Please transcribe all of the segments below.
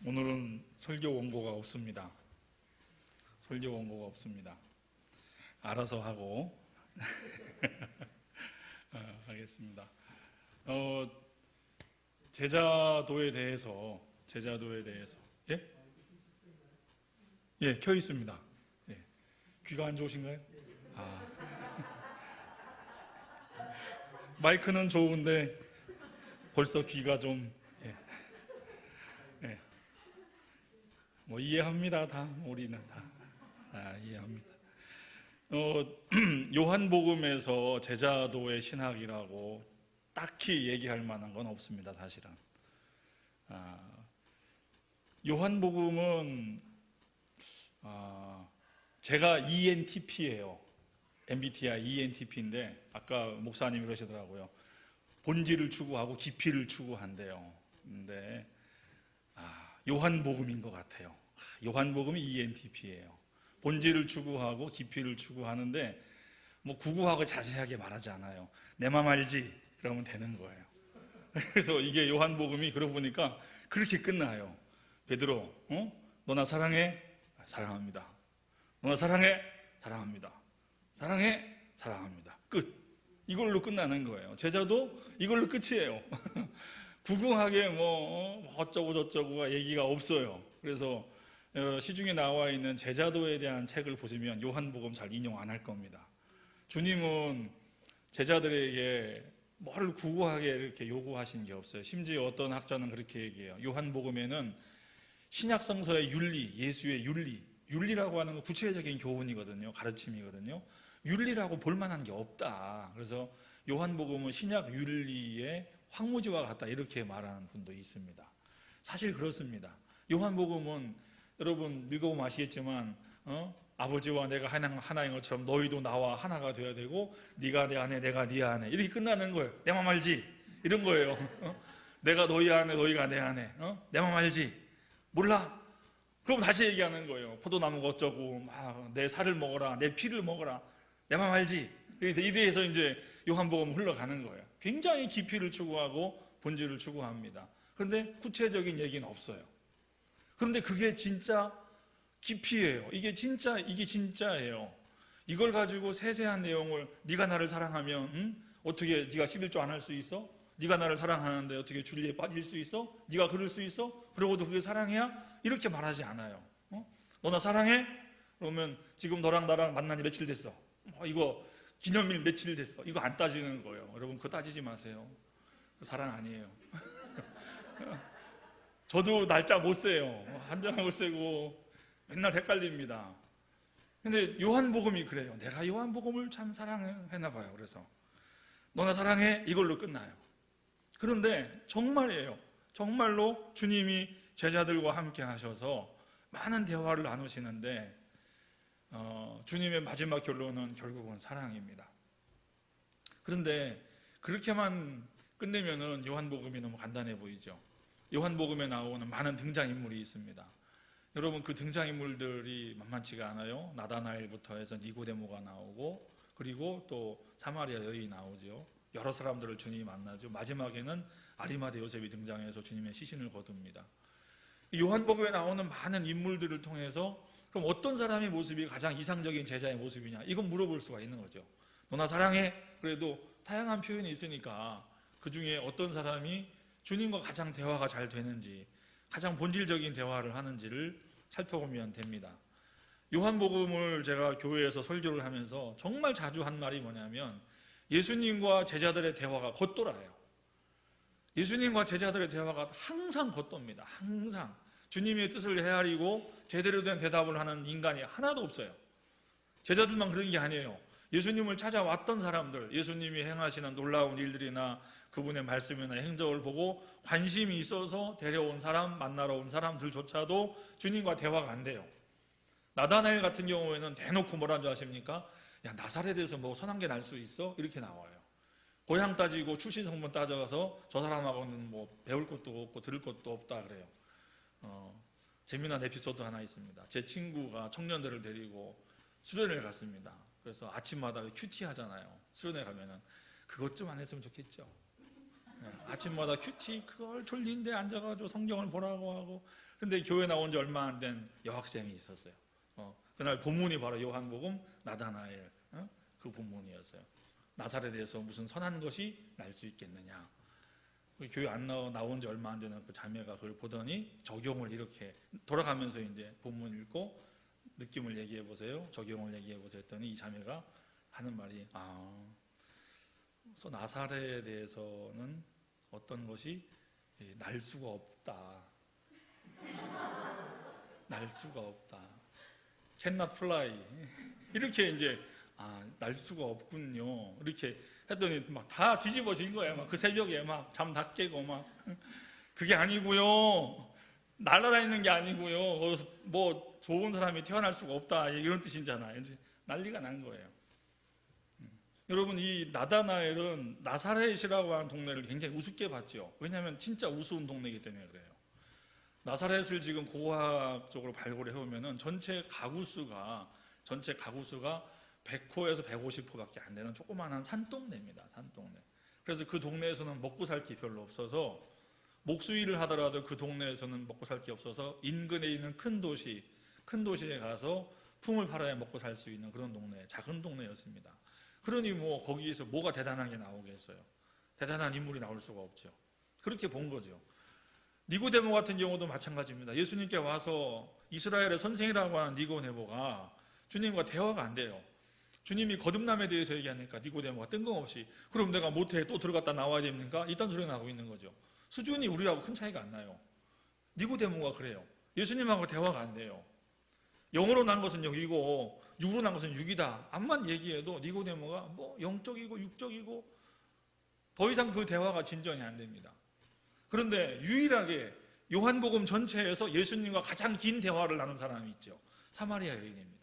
오늘은 설교 원고가 없습니다. 설교 원고가 없습니다. 알아서 하고 하겠습니다. 제자도에 대해서 예? 예, 켜 있습니다. 예. 귀가 안 좋으신가요? 마이크는 좋은데 벌써 귀가 좀 뭐 이해합니다. 다 우리는 다 이해합니다. 요한복음에서 제자도의 신학이라고 딱히 얘기할 만한 건 없습니다. 사실은 요한복음은 제가 ENTP예요. MBTI ENTP인데 아까 목사님이 그러시더라고요. 본질을 추구하고 깊이를 추구한대요. 근데 요한복음인 것 같아요. 요한복음이 ENTP예요. 본질을 추구하고 깊이를 추구하는데 뭐 구구하고 자세하게 말하지 않아요. 내 맘 알지? 그러면 되는 거예요. 그래서 이게 요한복음이 그러고 보니까 그렇게 끝나요. 베드로, 너 나 사랑해? 사랑합니다. 너 나 사랑해? 사랑합니다. 사랑해? 사랑합니다. 끝. 이걸로 끝나는 거예요. 제자도 이걸로 끝이에요. 구구하게 뭐 어쩌고 저쩌고가 얘기가 없어요. 그래서 시중에 나와 있는 제자도에 대한 책을 보시면 요한복음 잘 인용 안 할 겁니다. 주님은 제자들에게 뭘 구구하게 이렇게 요구하신 게 없어요. 심지어 어떤 학자는 그렇게 얘기해요. 요한복음에는 신약성서의 윤리, 예수의 윤리라고 하는 건 구체적인 교훈이거든요. 가르침이거든요. 윤리라고 볼만한 게 없다. 그래서 요한복음은 신약 윤리의 황무지와 같다 이렇게 말하는 분도 있습니다. 사실 그렇습니다. 요한복음은 여러분 읽어보면 아시겠지만 아버지와 내가 하나인 것처럼 너희도 나와 하나가 되어야 되고 네가 내 안에 내가 네 안에 이렇게 끝나는 거예요. 내 맘 알지? 이런 거예요. 내가 너희 안에 너희가 내 안에 내 맘 알지? 몰라? 그럼 다시 얘기하는 거예요. 포도나무가 어쩌고 내 살을 먹어라 내 피를 먹어라 내 맘 알지? 이래서 이제 요한복음 흘러가는 거예요. 굉장히 깊이를 추구하고 본질을 추구합니다. 그런데 구체적인 얘기는 없어요. 그런데 그게 진짜 깊이예요. 이게 진짜예요. 이걸 가지고 세세한 내용을 네가 나를 사랑하면 어떻게 네가 11조 안 할 수 있어? 네가 나를 사랑하는데 어떻게 진리에 빠질 수 있어? 네가 그럴 수 있어? 그러고도 그게 사랑이야? 이렇게 말하지 않아요. 너 나 사랑해? 그러면 지금 너랑 나랑 만난 지 며칠 됐어? 이거 기념일 며칠 됐어? 이거 안 따지는 거예요. 여러분 그거 따지지 마세요. 사랑 아니에요. 저도 날짜 못 세요. 한장 못 세고 맨날 헷갈립니다. 근데 요한복음이 그래요. 내가 요한복음을 참 사랑했나 봐요. 그래서 너나 사랑해? 이걸로 끝나요. 그런데 정말이에요. 정말로 주님이 제자들과 함께 하셔서 많은 대화를 나누시는데 주님의 마지막 결론은 결국은 사랑입니다. 그런데 그렇게만 끝내면은 요한복음이 너무 간단해 보이죠. 요한복음에 나오는 많은 등장인물이 있습니다. 여러분 그 등장인물들이 만만치가 않아요. 나다나엘부터 해서 니고데모가 나오고 그리고 또 사마리아 여인이 나오죠. 여러 사람들을 주님이 만나죠. 마지막에는 아리마대 요셉이 등장해서 주님의 시신을 거둡니다. 요한복음에 나오는 많은 인물들을 통해서 그럼 어떤 사람의 모습이 가장 이상적인 제자의 모습이냐 이건 물어볼 수가 있는 거죠. 너나 사랑해? 그래도 다양한 표현이 있으니까 그 중에 어떤 사람이 주님과 가장 대화가 잘 되는지 가장 본질적인 대화를 하는지를 살펴보면 됩니다. 요한복음을 제가 교회에서 설교를 하면서 정말 자주 한 말이 뭐냐면 예수님과 제자들의 대화가 겉돌아요. 예수님과 제자들의 대화가 항상 겉돕니다. 항상 주님의 뜻을 헤아리고 제대로 된 대답을 하는 인간이 하나도 없어요. 제자들만 그런 게 아니에요. 예수님을 찾아왔던 사람들, 예수님이 행하시는 놀라운 일들이나 그분의 말씀이나 행적을 보고 관심이 있어서 데려온 사람, 만나러 온 사람들조차도 주님과 대화가 안 돼요. 나다나엘 같은 경우에는 대놓고 뭐라는 줄 아십니까? 야, 나사렛에서 뭐 선한 게 날 수 있어? 이렇게 나와요. 고향 따지고 출신 성분 따져서 저 사람하고는 뭐 배울 것도 없고 들을 것도 없다 그래요. 재미난 에피소드 하나 있습니다. 제 친구가 청년들을 데리고 수련회를 갔습니다. 그래서 아침마다 큐티 하잖아요. 수련회 가면은 그것 좀 안 했으면 좋겠죠. 아침마다 큐티 그걸 졸린데 앉아가지고 성경을 보라고 하고. 근데 교회 나온 지 얼마 안 된 여학생이 있었어요. 그날 본문이 바로 요한복음 나다나엘 그 본문이었어요. 나사렛에서 무슨 선한 것이 날 수 있겠느냐. 교회 안 나온 지 얼마 안 되는 그 자매가 그걸 보더니 적용을 이렇게 돌아가면서 이제 본문 읽고 느낌을 얘기해 보세요. 적용을 얘기해 보세요 했더니 이 자매가 하는 말이 그래서 나사렛에 대해서는 어떤 것이 날 수가 없다. 날 수가 없다. cannot fly. 이렇게 이제 날 수가 없군요. 이렇게 했더니 막 다 뒤집어진 거예요. 막 그 새벽에 막 잠 다 깨고 막 그게 아니고요. 날아다니는 게 아니고요. 뭐 좋은 사람이 태어날 수가 없다 이런 뜻이잖아요. 이제 난리가 난 거예요. 여러분 이 나다나엘은 나사렛이라고 하는 동네를 굉장히 우습게 봤죠. 왜냐하면 진짜 우스운 동네이기 때문에 그래요. 나사렛을 지금 고고학적으로 발굴해 보면은 전체 가구 수가 100호에서 150호밖에 안 되는 조그마한 산동네입니다. 산동네. 그래서 그 동네에서는 먹고 살 게 별로 없어서 목수일을 하더라도 그 동네에서는 먹고 살 게 없어서 인근에 있는 큰 도시에 가서 품을 팔아야 먹고 살 수 있는 그런 동네, 작은 동네였습니다. 그러니 뭐 거기에서 뭐가 대단한 게 나오겠어요. 대단한 인물이 나올 수가 없죠. 그렇게 본 거죠. 니고데모 같은 경우도 마찬가지입니다. 예수님께 와서 이스라엘의 선생이라고 하는 니고데모가 주님과 대화가 안 돼요. 주님이 거듭남에 대해서 얘기하니까 니고데모가 뜬금없이 그럼 내가 모태에 또 들어갔다 나와야 됩니까? 이딴 소리가 나고 있는 거죠. 수준이 우리하고 큰 차이가 안 나요. 니고데모가 그래요. 예수님하고 대화가 안 돼요. 영으로 난 것은 영이고 육으로 난 것은 육이다. 암만 얘기해도 니고데모가 뭐 영적이고 육적이고 더 이상 그 대화가 진전이 안 됩니다. 그런데 유일하게 요한복음 전체에서 예수님과 가장 긴 대화를 나눈 사람이 있죠. 사마리아 여인입니다.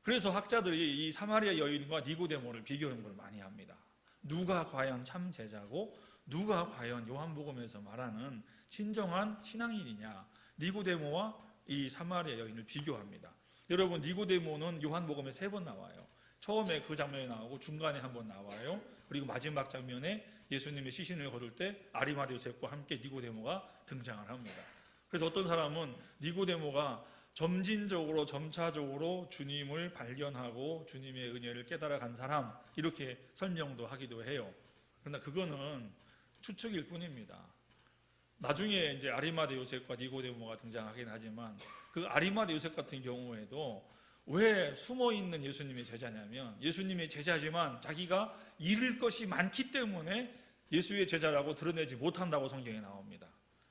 그래서 학자들이 이 사마리아 여인과 니고데모를 비교 연구를 많이 합니다. 누가 과연 참 제자고 누가 과연 요한복음에서 말하는 진정한 신앙인이냐. 니고데모와 이 사마리아 여인을 비교합니다. 여러분 니고데모는 요한복음에 3번 나와요. 처음에 그 장면이 나오고 중간에 한 번 나와요. 그리고 마지막 장면에 예수님이 시신을 거둘 때 아리마대 요셉과 함께 니고데모가 등장을 합니다. 그래서 어떤 사람은 니고데모가 점진적으로 점차적으로 주님을 발견하고 주님의 은혜를 깨달아간 사람 이렇게 설명도 하기도 해요. 그러나 그거는 추측일 뿐입니다. 나중에 이제 아리마대 요셉과 니고데모가 등장하긴 하지만 그 아리마대 요셉 같은 경우에도 왜 숨어있는 예수님의 제자냐면 예수님의 제자지만 자기가 잃을 것이 많기 때문에 예수의 제자라고 드러내지 못한다고 성경에 나옵니다.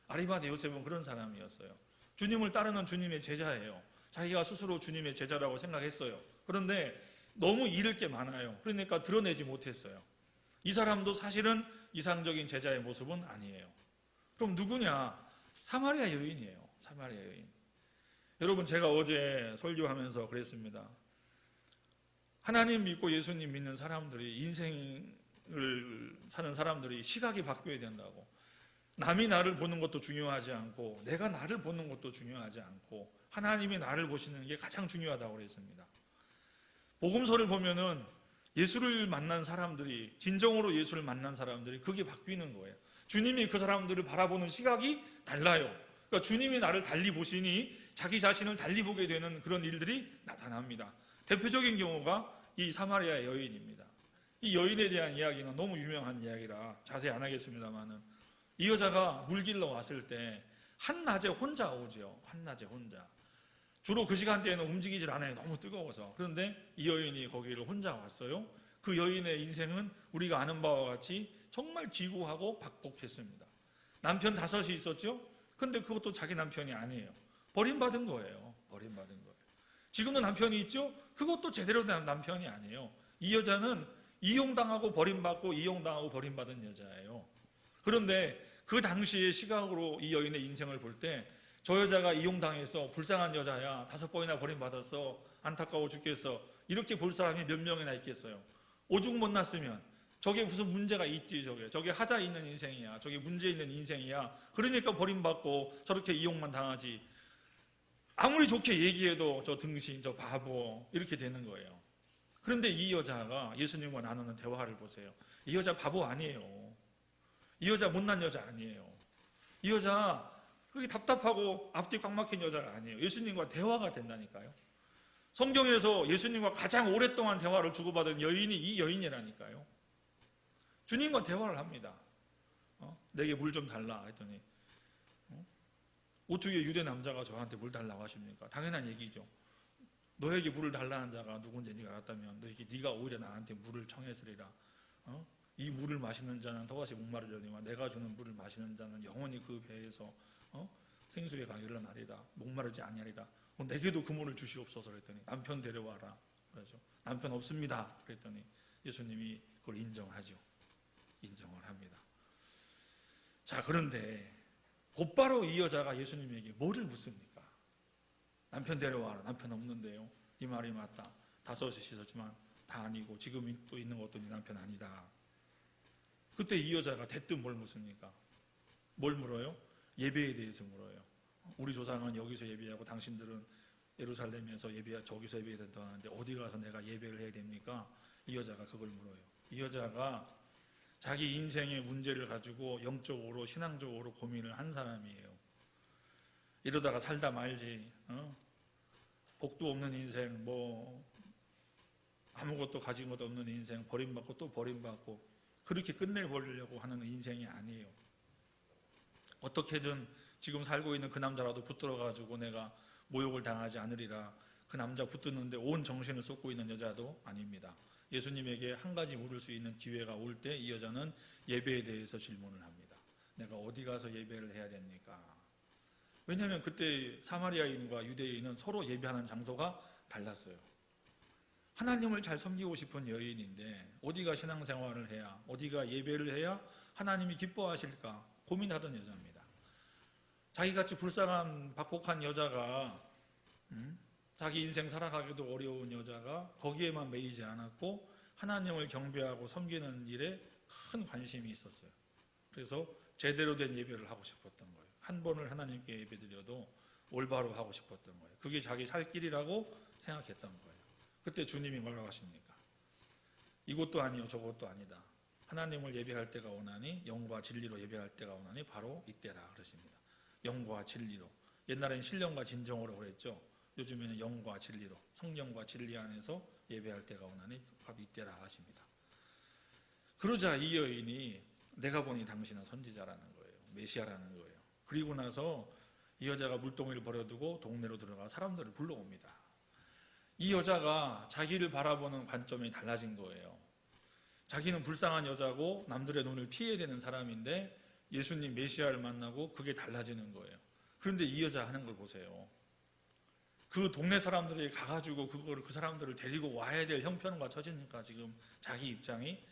아리마대 요셉은 그런 사람이었어요. 주님을 따르는 주님의 제자예요. 자기가 스스로 주님의 제자라고 생각했어요. 그런데 너무 잃을 게 많아요. 그러니까 드러내지 못했어요. 이 사람도 사실은 이상적인 제자의 모습은 아니에요. 그럼 누구냐? 사마리아 여인이에요. 사마리아 여인. 여러분 제가 어제 설교하면서 그랬습니다. 하나님 믿고 예수님 믿는 사람들이 인생을 사는 사람들이 시각이 바뀌어야 된다고. 남이 나를 보는 것도 중요하지 않고 내가 나를 보는 것도 중요하지 않고 하나님이 나를 보시는 게 가장 중요하다고 그랬습니다. 복음서를 보면은 예수를 만난 사람들이 진정으로 예수를 만난 사람들이 그게 바뀌는 거예요. 주님이 그 사람들을 바라보는 시각이 달라요. 그러니까 주님이 나를 달리 보시니 자기 자신을 달리 보게 되는 그런 일들이 나타납니다. 대표적인 경우가 이 사마리아 여인입니다. 이 여인에 대한 이야기는 너무 유명한 이야기라 자세히 안 하겠습니다만은 이 여자가 물 길러 왔을 때 한낮에 혼자 오죠. 한낮에 혼자. 주로 그 시간대에는 움직이질 않아요. 너무 뜨거워서. 그런데 이 여인이 거기를 혼자 왔어요. 그 여인의 인생은 우리가 아는 바와 같이 정말 기구하고 박복했습니다. 남편 5이 있었죠. 근데 그것도 자기 남편이 아니에요. 버림받은 거예요. 버림받은 거예요. 지금도 남편이 있죠. 그것도 제대로 된 남편이 아니에요. 이 여자는 이용당하고 버림받고 이용당하고 버림받은 여자예요. 그런데 그 당시의 시각으로 이 여인의 인생을 볼 때 저 여자가 이용당해서 불쌍한 여자야 5번이나 버림받았어 안타까워 죽겠어 이렇게 볼 사람이 몇 명이나 있겠어요. 오죽 못났으면 저게 무슨 문제가 있지 저게 하자 있는 인생이야 저게 문제 있는 인생이야 그러니까 버림받고 저렇게 이용만 당하지 아무리 좋게 얘기해도 저 등신 저 바보 이렇게 되는 거예요. 그런데 이 여자가 예수님과 나누는 대화를 보세요. 이 여자 바보 아니에요. 이 여자 못난 여자 아니에요. 이 여자 그게 답답하고 앞뒤 꽉 막힌 여자가 아니에요. 예수님과 대화가 된다니까요. 성경에서 예수님과 가장 오랫동안 대화를 주고받은 여인이 이 여인이라니까요. 주님과 대화를 합니다. 내게 물 좀 달라 했더니 어떻게 유대 남자가 저한테 물 달라고 하십니까? 당연한 얘기죠. 너에게 물을 달라는 자가 누군지 네가 알았다면 네가 오히려 나한테 물을 청했으리라. 이 물을 마시는 자는 더다시 목마르려니와 내가 주는 물을 마시는 자는 영원히 그 배에서 생수의 강이 흘러나리라. 목마르지 아니하리라. 내게도 그 물을 주시옵소서 그랬더니 남편 데려와라. 그러죠. 남편 없습니다. 그랬더니 예수님이 그걸 인정하죠. 인정을 합니다. 자, 그런데 곧바로 이 여자가 예수님에게 뭐를 묻습니까? 남편 데려와라. 남편 없는데요. 네 말이 맞다. 5시 씻었지만 다 아니고 지금 또 있는 것도 네 남편 아니다. 그때 이 여자가 대뜸 뭘 묻습니까? 뭘 물어요? 예배에 대해서 물어요. 우리 조상은 여기서 예배하고 당신들은 예루살렘에서 저기서 예배해야 된다고 하는데 어디 가서 내가 예배를 해야 됩니까? 이 여자가 그걸 물어요. 이 여자가 자기 인생의 문제를 가지고 영적으로 신앙적으로 고민을 한 사람이에요. 이러다가 살다 말지, 복도 없는 인생, 아무것도 가진 것도 없는 인생, 버림받고 또 버림받고 그렇게 끝내버리려고 하는 인생이 아니에요. 어떻게든 지금 살고 있는 그 남자라도 붙들어가지고 내가 모욕을 당하지 않으리라. 그 남자 붙드는데 온 정신을 쏟고 있는 여자도 아닙니다. 예수님에게 한 가지 물을 수 있는 기회가 올 때 이 여자는 예배에 대해서 질문을 합니다. 내가 어디 가서 예배를 해야 됩니까? 왜냐하면 그때 사마리아인과 유대인은 서로 예배하는 장소가 달랐어요. 하나님을 잘 섬기고 싶은 여인인데 어디가 신앙생활을 해야, 어디가 예배를 해야 하나님이 기뻐하실까 고민하던 여자입니다. 자기같이 불쌍한 박복한 여자가 자기 인생 살아가기도 어려운 여자가 거기에만 매이지 않았고 하나님을 경배하고 섬기는 일에 큰 관심이 있었어요. 그래서 제대로 된 예배를 하고 싶었던 거예요. 한 번을 하나님께 예배드려도 올바로 하고 싶었던 거예요. 그게 자기 살 길이라고 생각했던 거예요. 그때 주님이 뭐라고 하십니까? 이것도 아니요 저것도 아니다. 하나님을 예배할 때가 오나니 영과 진리로 예배할 때가 오나니 바로 이때라 그러십니다. 영과 진리로. 옛날엔 신령과 진정으로 그랬죠. 요즘에는 영과 진리로, 성령과 진리 안에서 예배할 때가 오나니 바로 이때라 하십니다. 그러자 이 여인이 내가 보니 당신은 선지자라는 거예요. 메시아라는 거예요. 그리고 나서 이 여자가 물동이를 버려두고 동네로 들어가 사람들을 불러옵니다. 이 여자가 자기를 바라보는 관점이 달라진 거예요. 자기는 불쌍한 여자고 남들의 눈을 피해야 되는 사람인데 예수님 메시아를 만나고 그게 달라지는 거예요. 그런데 이 여자 하는 걸 보세요. 그 동네 사람들이 가가지고 그 사람들을 데리고 와야 될 형편과 처지니까 지금 자기 입장이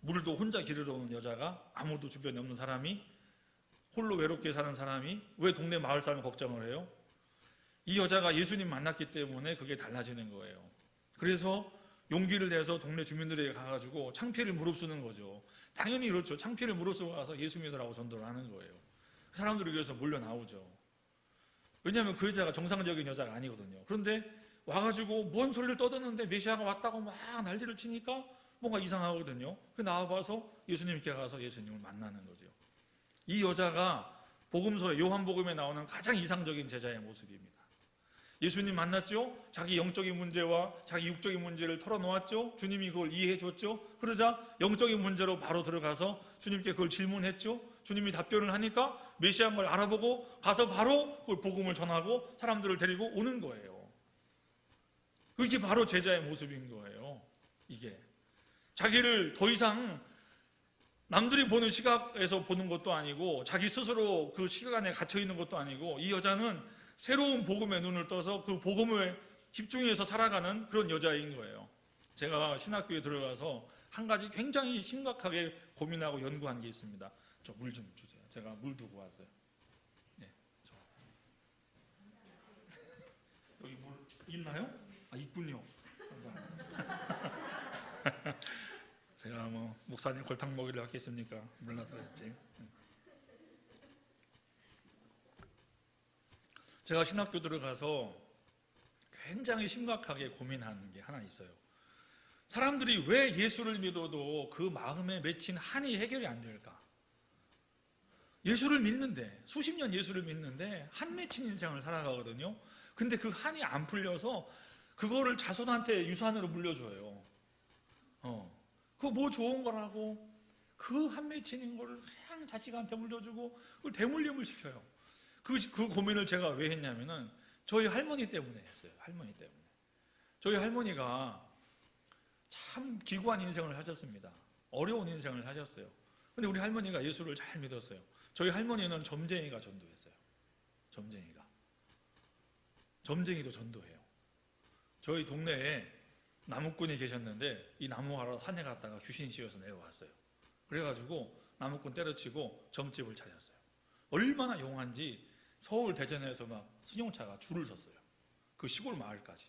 물도 혼자 기르러 오는 여자가 아무도 주변에 없는 사람이 홀로 외롭게 사는 사람이 왜 동네 마을 사람 걱정을 해요? 이 여자가 예수님 만났기 때문에 그게 달라지는 거예요. 그래서 용기를 내서 동네 주민들에게 가가지고 창피를 무릅쓰는 거죠. 당연히 그렇죠. 창피를 무릅쓰고 가서 예수 믿으라고 전도를 하는 거예요. 사람들이 그래서 몰려 나오죠. 왜냐하면 그 여자가 정상적인 여자가 아니거든요. 그런데 와가지고 뭔 소리를 떠드는데 메시아가 왔다고 막 난리를 치니까 뭔가 이상하거든요. 그 나와봐서 예수님께 가서 예수님을 만나는 거죠. 이 여자가 복음서에 요한복음에 나오는 가장 이상적인 제자의 모습입니다. 예수님 만났죠? 자기 영적인 문제와 자기 육적인 문제를 털어놓았죠? 주님이 그걸 이해해 줬죠? 그러자 영적인 문제로 바로 들어가서 주님께 그걸 질문했죠? 주님이 답변을 하니까 메시아인 걸 알아보고 가서 바로 그걸 복음을 전하고 사람들을 데리고 오는 거예요. 그게 바로 제자의 모습인 거예요. 이게 자기를 더 이상 남들이 보는 시각에서 보는 것도 아니고 자기 스스로 그 시각 안에 갇혀 있는 것도 아니고 이 여자는 새로운 복음의 눈을 떠서 그 복음에 집중해서 살아가는 그런 여자인 거예요. 제가 신학교에 들어가서 한 가지 굉장히 심각하게 고민하고 연구한 게 있습니다. 저 물 좀 주세요. 제가 물 두고 왔어요. 네, 여기 물 있나요? 아, 있군요. 감사합니다. 제가 목사님 골탕 먹이를 하겠습니까? 몰라서 그랬지. 제가 신학교 들어가서 굉장히 심각하게 고민하는 게 하나 있어요. 사람들이 왜 예수를 믿어도 그 마음에 맺힌 한이 해결이 안 될까? 예수를 믿는데, 수십 년 예수를 믿는데 한 맺힌 인생을 살아가거든요. 근데 그 한이 안 풀려서 그거를 자손한테 유산으로 물려줘요. 그거 뭐 좋은 거라고 그 한 맺힌 거를 그냥 자식한테 물려주고 그걸 대물림을 시켜요. 그 고민을 제가 왜 했냐면은 저희 할머니 때문에 했어요. 할머니 때문에. 저희 할머니가 참 기구한 인생을 사셨습니다. 어려운 인생을 사셨어요. 근데 우리 할머니가 예수를 잘 믿었어요. 저희 할머니는 점쟁이가 전도했어요. 점쟁이도 전도해요. 저희 동네에 나무꾼이 계셨는데 이 나무 하러 산에 갔다가 귀신 씌워서 내려왔어요. 그래가지고 나무꾼 때려치고 점집을 차렸어요. 얼마나 용한지 서울 대전에서 막 승용차가 줄을 섰어요. 그 시골 마을까지.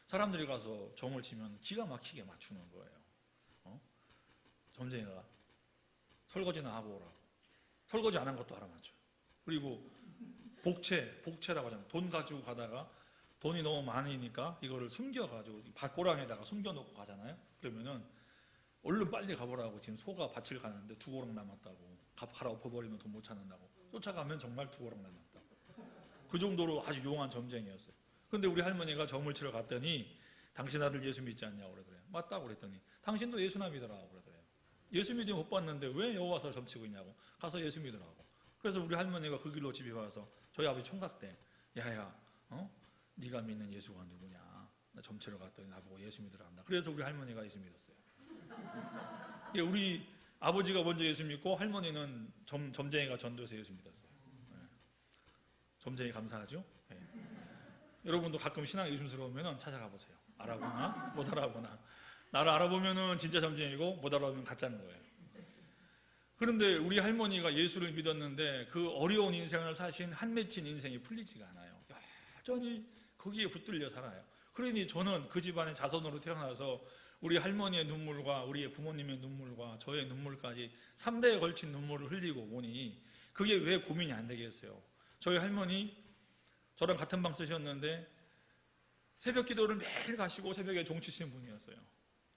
사람들이 가서 점을 치면 기가 막히게 맞추는 거예요. 점쟁이가 설거지나 하고 오라고. 설거지 안 한 것도 알아맞죠. 그리고 복채라고 하잖아요. 돈 가지고 가다가 돈이 너무 많으니까 이거를 숨겨가지고 밭고랑에다가 숨겨놓고 가잖아요. 그러면은 얼른 빨리 가보라고. 지금 소가 밭을 가는데 2고랑 남았다고. 갈아엎어버리면 돈 못 찾는다고. 쫓아가면 정말 2고랑 남았다고. 그 정도로 아주 용한 점쟁이였어요. 근데 우리 할머니가 점을 치러 갔더니 당신 아들 예수 믿지 않냐고 그러더래요. 맞다고 그랬더니 당신도 예수나 믿으라고 그러더래요. 예수 믿으면 못 봤는데 왜 여기 와서 점치고 있냐고. 가서 예수 믿으라고. 그래서 우리 할머니가 그 길로 집에 와서 저희 아버지 총각 때 야야 네가 믿는 예수가 누구냐. 나 점치러 갔더니 나보고 예수 믿으라 한다. 그래서 우리 할머니가 예수 믿었어요. 우리 아버지가 먼저 예수 믿고 할머니는 점쟁이가 전도해서 예수 믿었어요. 점쟁이 감사하죠? 네. 여러분도 가끔 신앙이 의심스러우면 찾아가 보세요. 알아보나 못 알아보나. 나를 알아보면 진짜 점쟁이고 못 알아보면 가짜인 거예요. 그런데 우리 할머니가 예수를 믿었는데 그 어려운 인생을 사신 한 맺힌 인생이 풀리지가 않아요. 여전히 거기에 붙들려 살아요. 그러니 저는 그 집안의 자손으로 태어나서 우리 할머니의 눈물과 우리의 부모님의 눈물과 저의 눈물까지 3대에 걸친 눈물을 흘리고 보니 그게 왜 고민이 안 되겠어요. 저희 할머니 저랑 같은 방 쓰셨는데 새벽 기도를 매일 가시고 새벽에 종치신 분이었어요.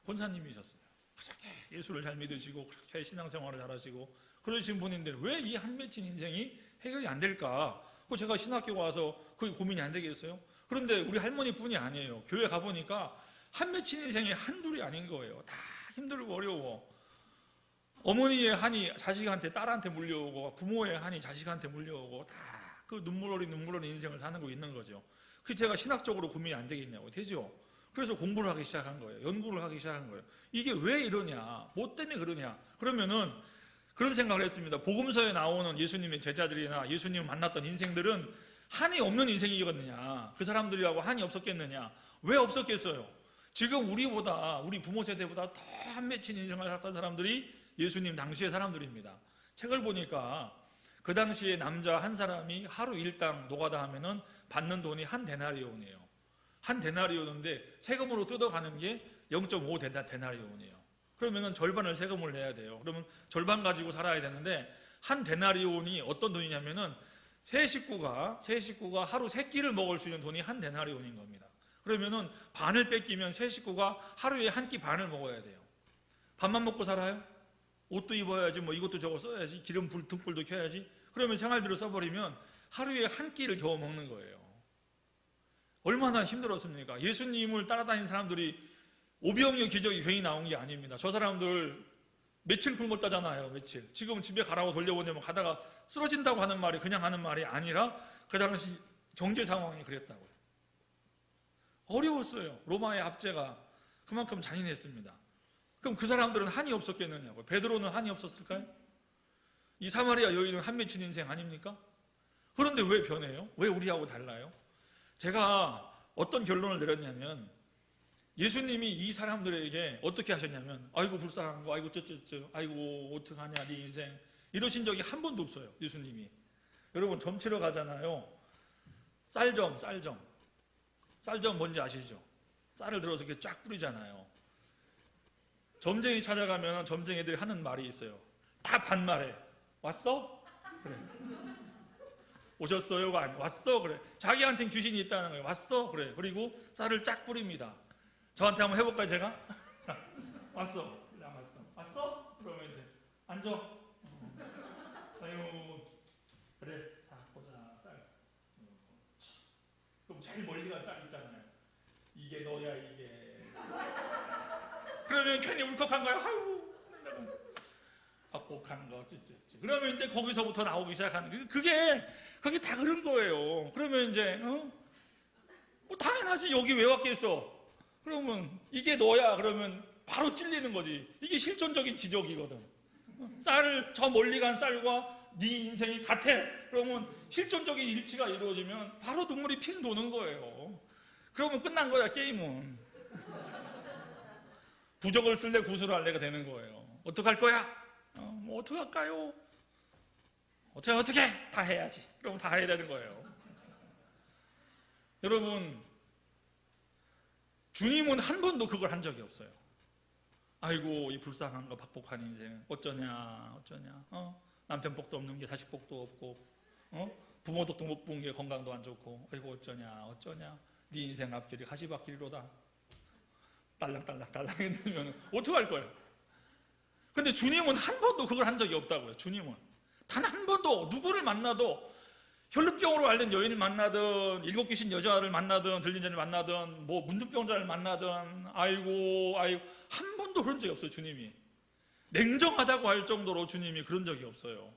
권사님이셨어요. 그렇게 예수를 잘 믿으시고 그렇게 신앙생활을 잘하시고 그러신 분인데 왜 이 한 맺힌 인생이 해결이 안 될까? 제가 신학교 와서 그게 고민이 안 되겠어요? 그런데 우리 할머니뿐이 아니에요. 교회 가보니까 한 맺힌 인생이 한둘이 아닌 거예요. 다 힘들고 어려워. 어머니의 한이 자식한테 딸한테 물려오고 부모의 한이 자식한테 물려오고 다 그 눈물 어린 인생을 사는 거 있는 거죠. 그래서 제가 신학적으로 고민이 안 되겠냐고. 되죠. 그래서 공부를 하기 시작한 거예요. 연구를 하기 시작한 거예요. 이게 왜 이러냐? 뭐 때문에 그러냐? 그러면은 그런 생각을 했습니다. 복음서에 나오는 예수님의 제자들이나 예수님을 만났던 인생들은 한이 없는 인생이겠느냐? 그 사람들이라고 한이 없었겠느냐? 왜 없었겠어요? 지금 우리보다 우리 부모 세대보다 더 한 맺힌 인생을 살았던 사람들이 예수님 당시의 사람들입니다. 책을 보니까 그 당시에 남자 한 사람이 하루 일당 노가다 하면은 받는 돈이 한 데나리온이에요. 한 데나리온인데 세금으로 뜯어가는 게 0.5 데나리온이에요. 그러면은 절반을 세금을 내야 돼요. 그러면 절반 가지고 살아야 되는데 한 데나리온이 어떤 돈이냐면은 세 식구가 하루 3끼를 먹을 수 있는 돈이 한 데나리온인 겁니다. 그러면은 반을 뺏기면 세 식구가 하루에 한 끼 반을 먹어야 돼요. 밥만 먹고 살아요? 옷도 입어야지, 뭐 이것도 저거 써야지, 기름 등불도 켜야지. 그러면 생활비로 써버리면 하루에 한 끼를 겨우 먹는 거예요. 얼마나 힘들었습니까? 예수님을 따라다니는 사람들이 오병이어 기적이 괜히 나온 게 아닙니다. 저 사람들 며칠 굶었다잖아요. 며칠. 지금 집에 가라고 돌려보내면 가다가 쓰러진다고 하는 말이 그냥 하는 말이 아니라 그 당시 경제 상황이 그랬다고요. 어려웠어요. 로마의 압제가 그만큼 잔인했습니다. 그럼 그 사람들은 한이 없었겠느냐고요. 베드로는 한이 없었을까요? 이 사마리아 여인은 한 맺힌 인생 아닙니까? 그런데 왜 변해요? 왜 우리하고 달라요? 제가 어떤 결론을 내렸냐면 예수님이 이 사람들에게 어떻게 하셨냐면 아이고 불쌍한 거, 아이고 쩌쩌쩌, 아이고 어떡하냐 네 인생 이러신 적이 한 번도 없어요. 예수님이. 여러분 점 치러 가잖아요. 쌀점 뭔지 아시죠? 쌀을 들어서 이렇게 쫙 뿌리잖아요. 점쟁이 찾아가면 점쟁이들이 하는 말이 있어요. 다 반말해. 왔어? 그래. 오셨어요가 아니고 왔어? 그래. 자기한테는 귀신이 있다는 거예요. 왔어? 그래. 그리고 쌀을 쫙 뿌립니다. 저한테 한번 해볼까요, 제가? 왔어. 안 왔어. 왔어? 그러면 이제 앉아. 아유, 제일 멀리 간 쌀 있잖아요. 이게 너야 이게. 그러면 괜히 울컥한 거야. 아유, 악복한 거 찌찌찌. 그러면 이제 거기서부터 나오기 시작하는 거예요. 그게 다 그런 거예요. 그러면 이제 뭐 당연하지. 여기 왜 왔겠어? 그러면 이게 너야. 그러면 바로 찔리는 거지. 이게 실존적인 지적이거든. 쌀을 저 멀리 간 쌀과 네 인생이 같아. 그러면 실존적인 일치가 이루어지면 바로 눈물이 핑 도는 거예요. 그러면 끝난 거야 게임은. 부적을 쓸래 구슬을 할래가 되는 거예요. 어떡할 거야? 뭐 어떡할까요? 어떻게 다 해야지. 그러면 다 해야 되는 거예요. 여러분, 주님은 한 번도 그걸 한 적이 없어요. 아이고 이 불쌍한 거 박복한 인생 어쩌냐. 남편 복도 없는 게 자식 복도 없고 부모 덕도 못 본 게 건강도 안 좋고 아이고 어쩌냐. 네 인생 앞길이 가시밭길이로다. 딸랑딸랑 했으면 어떡할 거예요? 근데 주님은 한 번도 그걸 한 적이 없다고요. 주님은 단 한 번도 누구를 만나도 혈루병으로 앓는 여인을 만나든 일곱 귀신 여자를 만나든 들린 자를 만나든 뭐 문둥병자를 만나든 아이고 한 번도 그런 적이 없어요. 주님이 냉정하다고 할 정도로 주님이 그런 적이 없어요.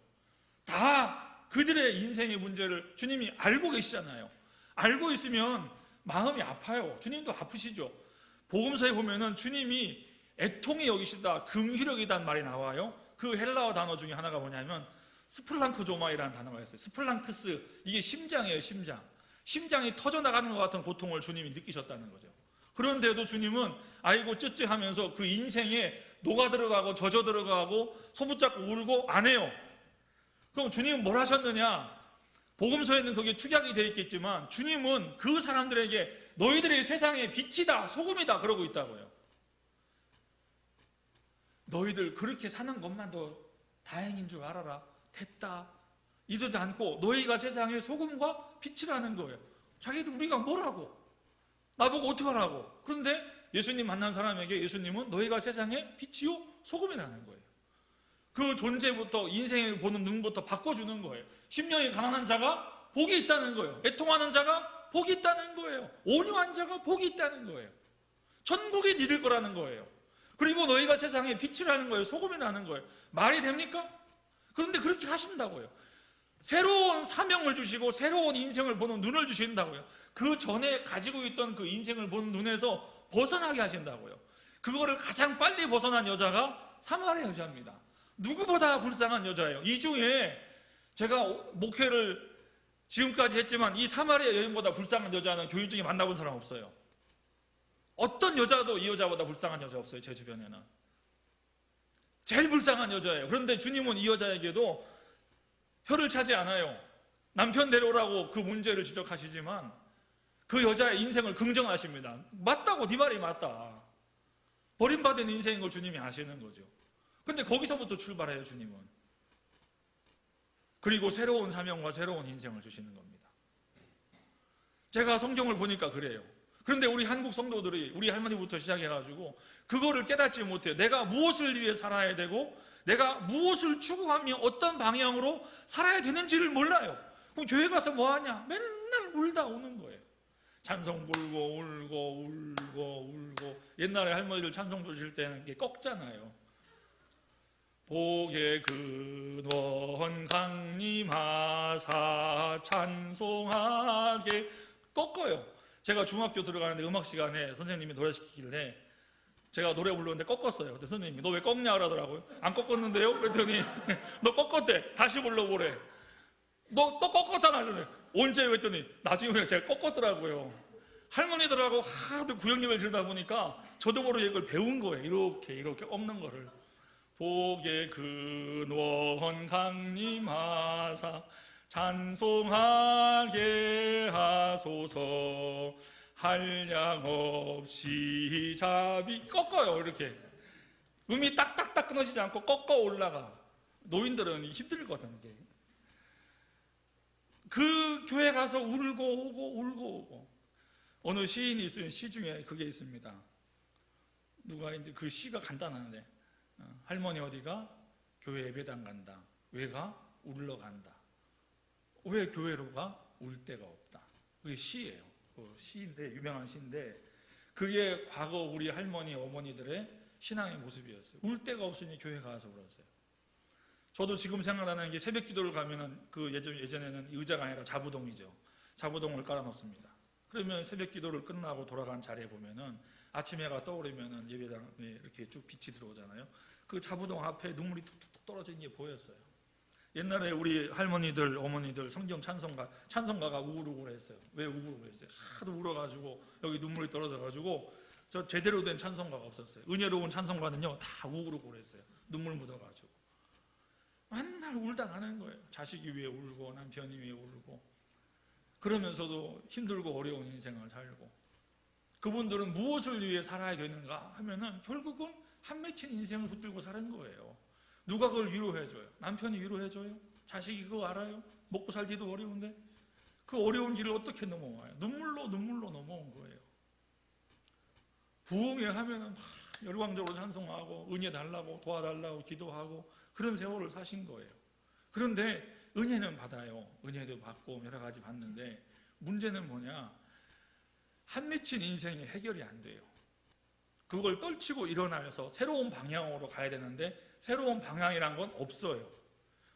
다 그들의 인생의 문제를 주님이 알고 계시잖아요. 알고 있으면 마음이 아파요. 주님도 아프시죠. 복음서에 보면은 주님이 애통이 여기시다, 긍휼력이라는 말이 나와요. 그 헬라어 단어 중에 하나가 뭐냐면 스플랑크조마이라는 단어가 있어요. 스플랑크스, 이게 심장이에요. 심장이 터져나가는 것 같은 고통을 주님이 느끼셨다는 거죠. 그런데도 주님은 아이고 쯧쯧 하면서 그 인생에 녹아 들어가고 젖어 들어가고 소붙잡고 울고 안 해요. 그럼 주님은 뭘 하셨느냐? 복음서에는 그게 축약이 되어 있겠지만 주님은 그 사람들에게 너희들이 세상의 빛이다, 소금이다 그러고 있다고요. 너희들 그렇게 사는 것만도 다행인 줄 알아라. 됐다. 이러지 않고 너희가 세상의 소금과 빛이라는 거예요. 자기들 우리가 뭐라고? 나보고 어떡하라고? 그런데 예수님 만난 사람에게 예수님은 너희가 세상의 빛이요 소금이라는 거예요. 그 존재부터 인생을 보는 눈부터 바꿔주는 거예요. 심령이 가난한 자가 복이 있다는 거예요. 애통하는 자가 복이 있다는 거예요. 온유한 자가 복이 있다는 거예요. 천국이 니들 거라는 거예요. 그리고 너희가 세상의 빛이라는 거예요. 소금이라는 거예요. 말이 됩니까? 그런데 그렇게 하신다고요. 새로운 사명을 주시고 새로운 인생을 보는 눈을 주신다고요. 그 전에 가지고 있던 그 인생을 보는 눈에서 벗어나게 하신다고요. 그거를 가장 빨리 벗어난 여자가 사마리아 여자입니다. 누구보다 불쌍한 여자예요. 이 중에 제가 목회를 지금까지 했지만 이 사마리아 여인보다 불쌍한 여자는 교인 중에 만나본 사람 없어요. 어떤 여자도 이 여자보다 불쌍한 여자 없어요. 제 주변에는. 제일 불쌍한 여자예요. 그런데 주님은 이 여자에게도 혀를 차지 않아요. 남편 데려오라고 그 문제를 지적하시지만 그 여자의 인생을 긍정하십니다. 맞다고, 네 말이 맞다. 버림받은 인생인 걸 주님이 아시는 거죠. 근데 거기서부터 출발해요, 주님은. 그리고 새로운 사명과 새로운 인생을 주시는 겁니다. 제가 성경을 보니까 그래요. 그런데 우리 한국 성도들이 우리 할머니부터 시작해가지고 그거를 깨닫지 못해요. 내가 무엇을 위해 살아야 되고 내가 무엇을 추구하며 어떤 방향으로 살아야 되는지를 몰라요. 그럼 교회 가서 뭐 하냐? 맨날 울다 오는 거예요. 찬송 울고 옛날에 할머니들 찬송 주실 때는 이게 꺾잖아요. 복의 근원 강림하사 찬송하게 꺾어요. 제가 중학교 들어가는데 음악 시간에 선생님이 노래 시키길래 제가 노래 부르는데 꺾었어요. 근데 선생님이 너 왜 꺾냐 그러더라고요. 안 꺾었는데요? 그랬더니 너 꺾었대. 다시 불러보래. 너 또 꺾었잖아. 언제? 그랬더니 나중에 제가 꺾었더라고요. 할머니들하고 하도 구역립을 들다 보니까 저도 모르게 이걸 배운 거예요. 이렇게 꺾는 거를. 복의 근원 강림하사 찬송하게 하소서 한량없이 자비 꺾어요. 이렇게 음이 딱딱딱 끊어지지 않고 꺾어 올라가. 노인들은 힘들거든. 이게. 그 교회 가서 울고 오고 어느 시인이 쓴 시 중에 그게 있습니다. 누가 이제 그 시가 간단한데 할머니 어디가? 교회 예배당 간다. 왜 가? 울러 간다. 왜 교회로 가? 울 데가 없다. 그게 시예요. 그 시인데, 유명한 시인데, 그게 과거 우리 할머니 어머니들의 신앙의 모습이었어요. 울 데가 없으니 교회 가서 울었어요. 저도 지금 생각나는 게 새벽 기도를 가면은 그 예전에는 의자가 아니라 자부동이죠. 자부동을 깔아놓습니다. 그러면 새벽 기도를 끝나고 돌아간 자리에 보면은 아침 해가 떠오르면은 예배당에 이렇게 쭉 빛이 들어오잖아요. 그 자부동 앞에 눈물이 툭툭툭 떨어지는 게 보였어요. 옛날에 우리 할머니들, 어머니들 성경 찬송가가 우글우글했어요. 왜 우글우글했어요? 하도 울어가지고 여기 눈물이 떨어져가지고 저 제대로 된 찬송가가 없었어요. 은혜로운 찬송가는요 다 우글우글했어요. 눈물 묻어가지고 맨날 울다 가는 거예요. 자식이 위해 울고 남편이 위해 울고 그러면서도 힘들고 어려운 인생을 살고 그분들은 무엇을 위해 살아야 되는가 하면은 결국은 한 맺힌 인생을 붙들고 사는 거예요. 누가 그걸 위로해줘요? 남편이 위로해줘요? 자식이 그거 알아요? 먹고 살기도 어려운데 그 어려운 길을 어떻게 넘어와요? 눈물로 넘어온 거예요. 부흥회 하면은 막 열광적으로 찬송하고 은혜 달라고 도와달라고 기도하고 그런 세월을 사신 거예요. 그런데 은혜는 받아요. 은혜도 받고 여러 가지 받는데 문제는 뭐냐? 한 맺힌 인생이 해결이 안 돼요. 그걸 떨치고 일어나서 새로운 방향으로 가야 되는데 새로운 방향이란 건 없어요.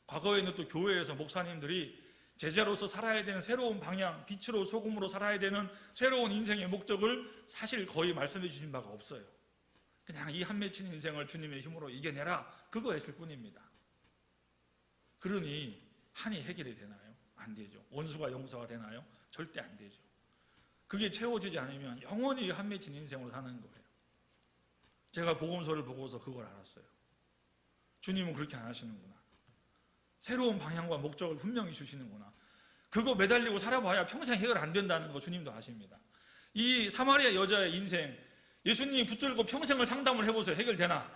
과거에는 또 교회에서 목사님들이 제자로서 살아야 되는 새로운 방향, 빛으로 소금으로 살아야 되는 새로운 인생의 목적을 사실 거의 말씀해 주신 바가 없어요. 그냥 이 한 맺힌 인생을 주님의 힘으로 이겨내라 그거 했을 뿐입니다. 그러니 한이 해결이 되나요? 안 되죠. 원수가 용서가 되나요? 절대 안 되죠. 그게 채워지지 않으면 영원히 한 맺힌 인생으로 사는 거예요. 제가 복음서를 보고서 그걸 알았어요. 주님은 그렇게 안 하시는구나. 새로운 방향과 목적을 분명히 주시는구나. 그거 매달리고 살아봐야 평생 해결 안 된다는 거 주님도 아십니다. 이 사마리아 여자의 인생 예수님이 붙들고 평생을 상담을 해보세요. 해결되나?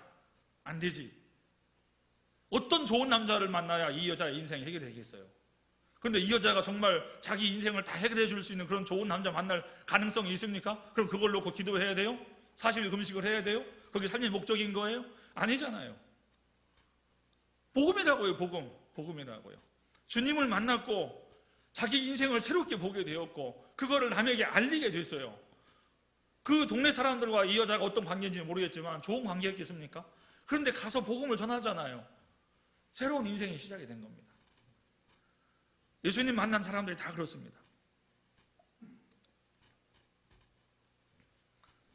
안 되지. 어떤 좋은 남자를 만나야 이 여자의 인생이 해결되겠어요? 그런데 이 여자가 정말 자기 인생을 다 해결해 줄 수 있는 그런 좋은 남자 만날 가능성이 있습니까? 그럼 그걸 놓고 기도해야 돼요? 40일 금식을 해야 돼요? 그게 삶의 목적인 거예요? 아니잖아요. 복음이라고요. 복음이라고요. 주님을 만났고 자기 인생을 새롭게 보게 되었고 그거를 남에게 알리게 됐어요. 그 동네 사람들과 이 여자가 어떤 관계인지는 모르겠지만 좋은 관계였겠습니까? 그런데 가서 복음을 전하잖아요. 새로운 인생이 시작이 된 겁니다. 예수님 만난 사람들이 다 그렇습니다.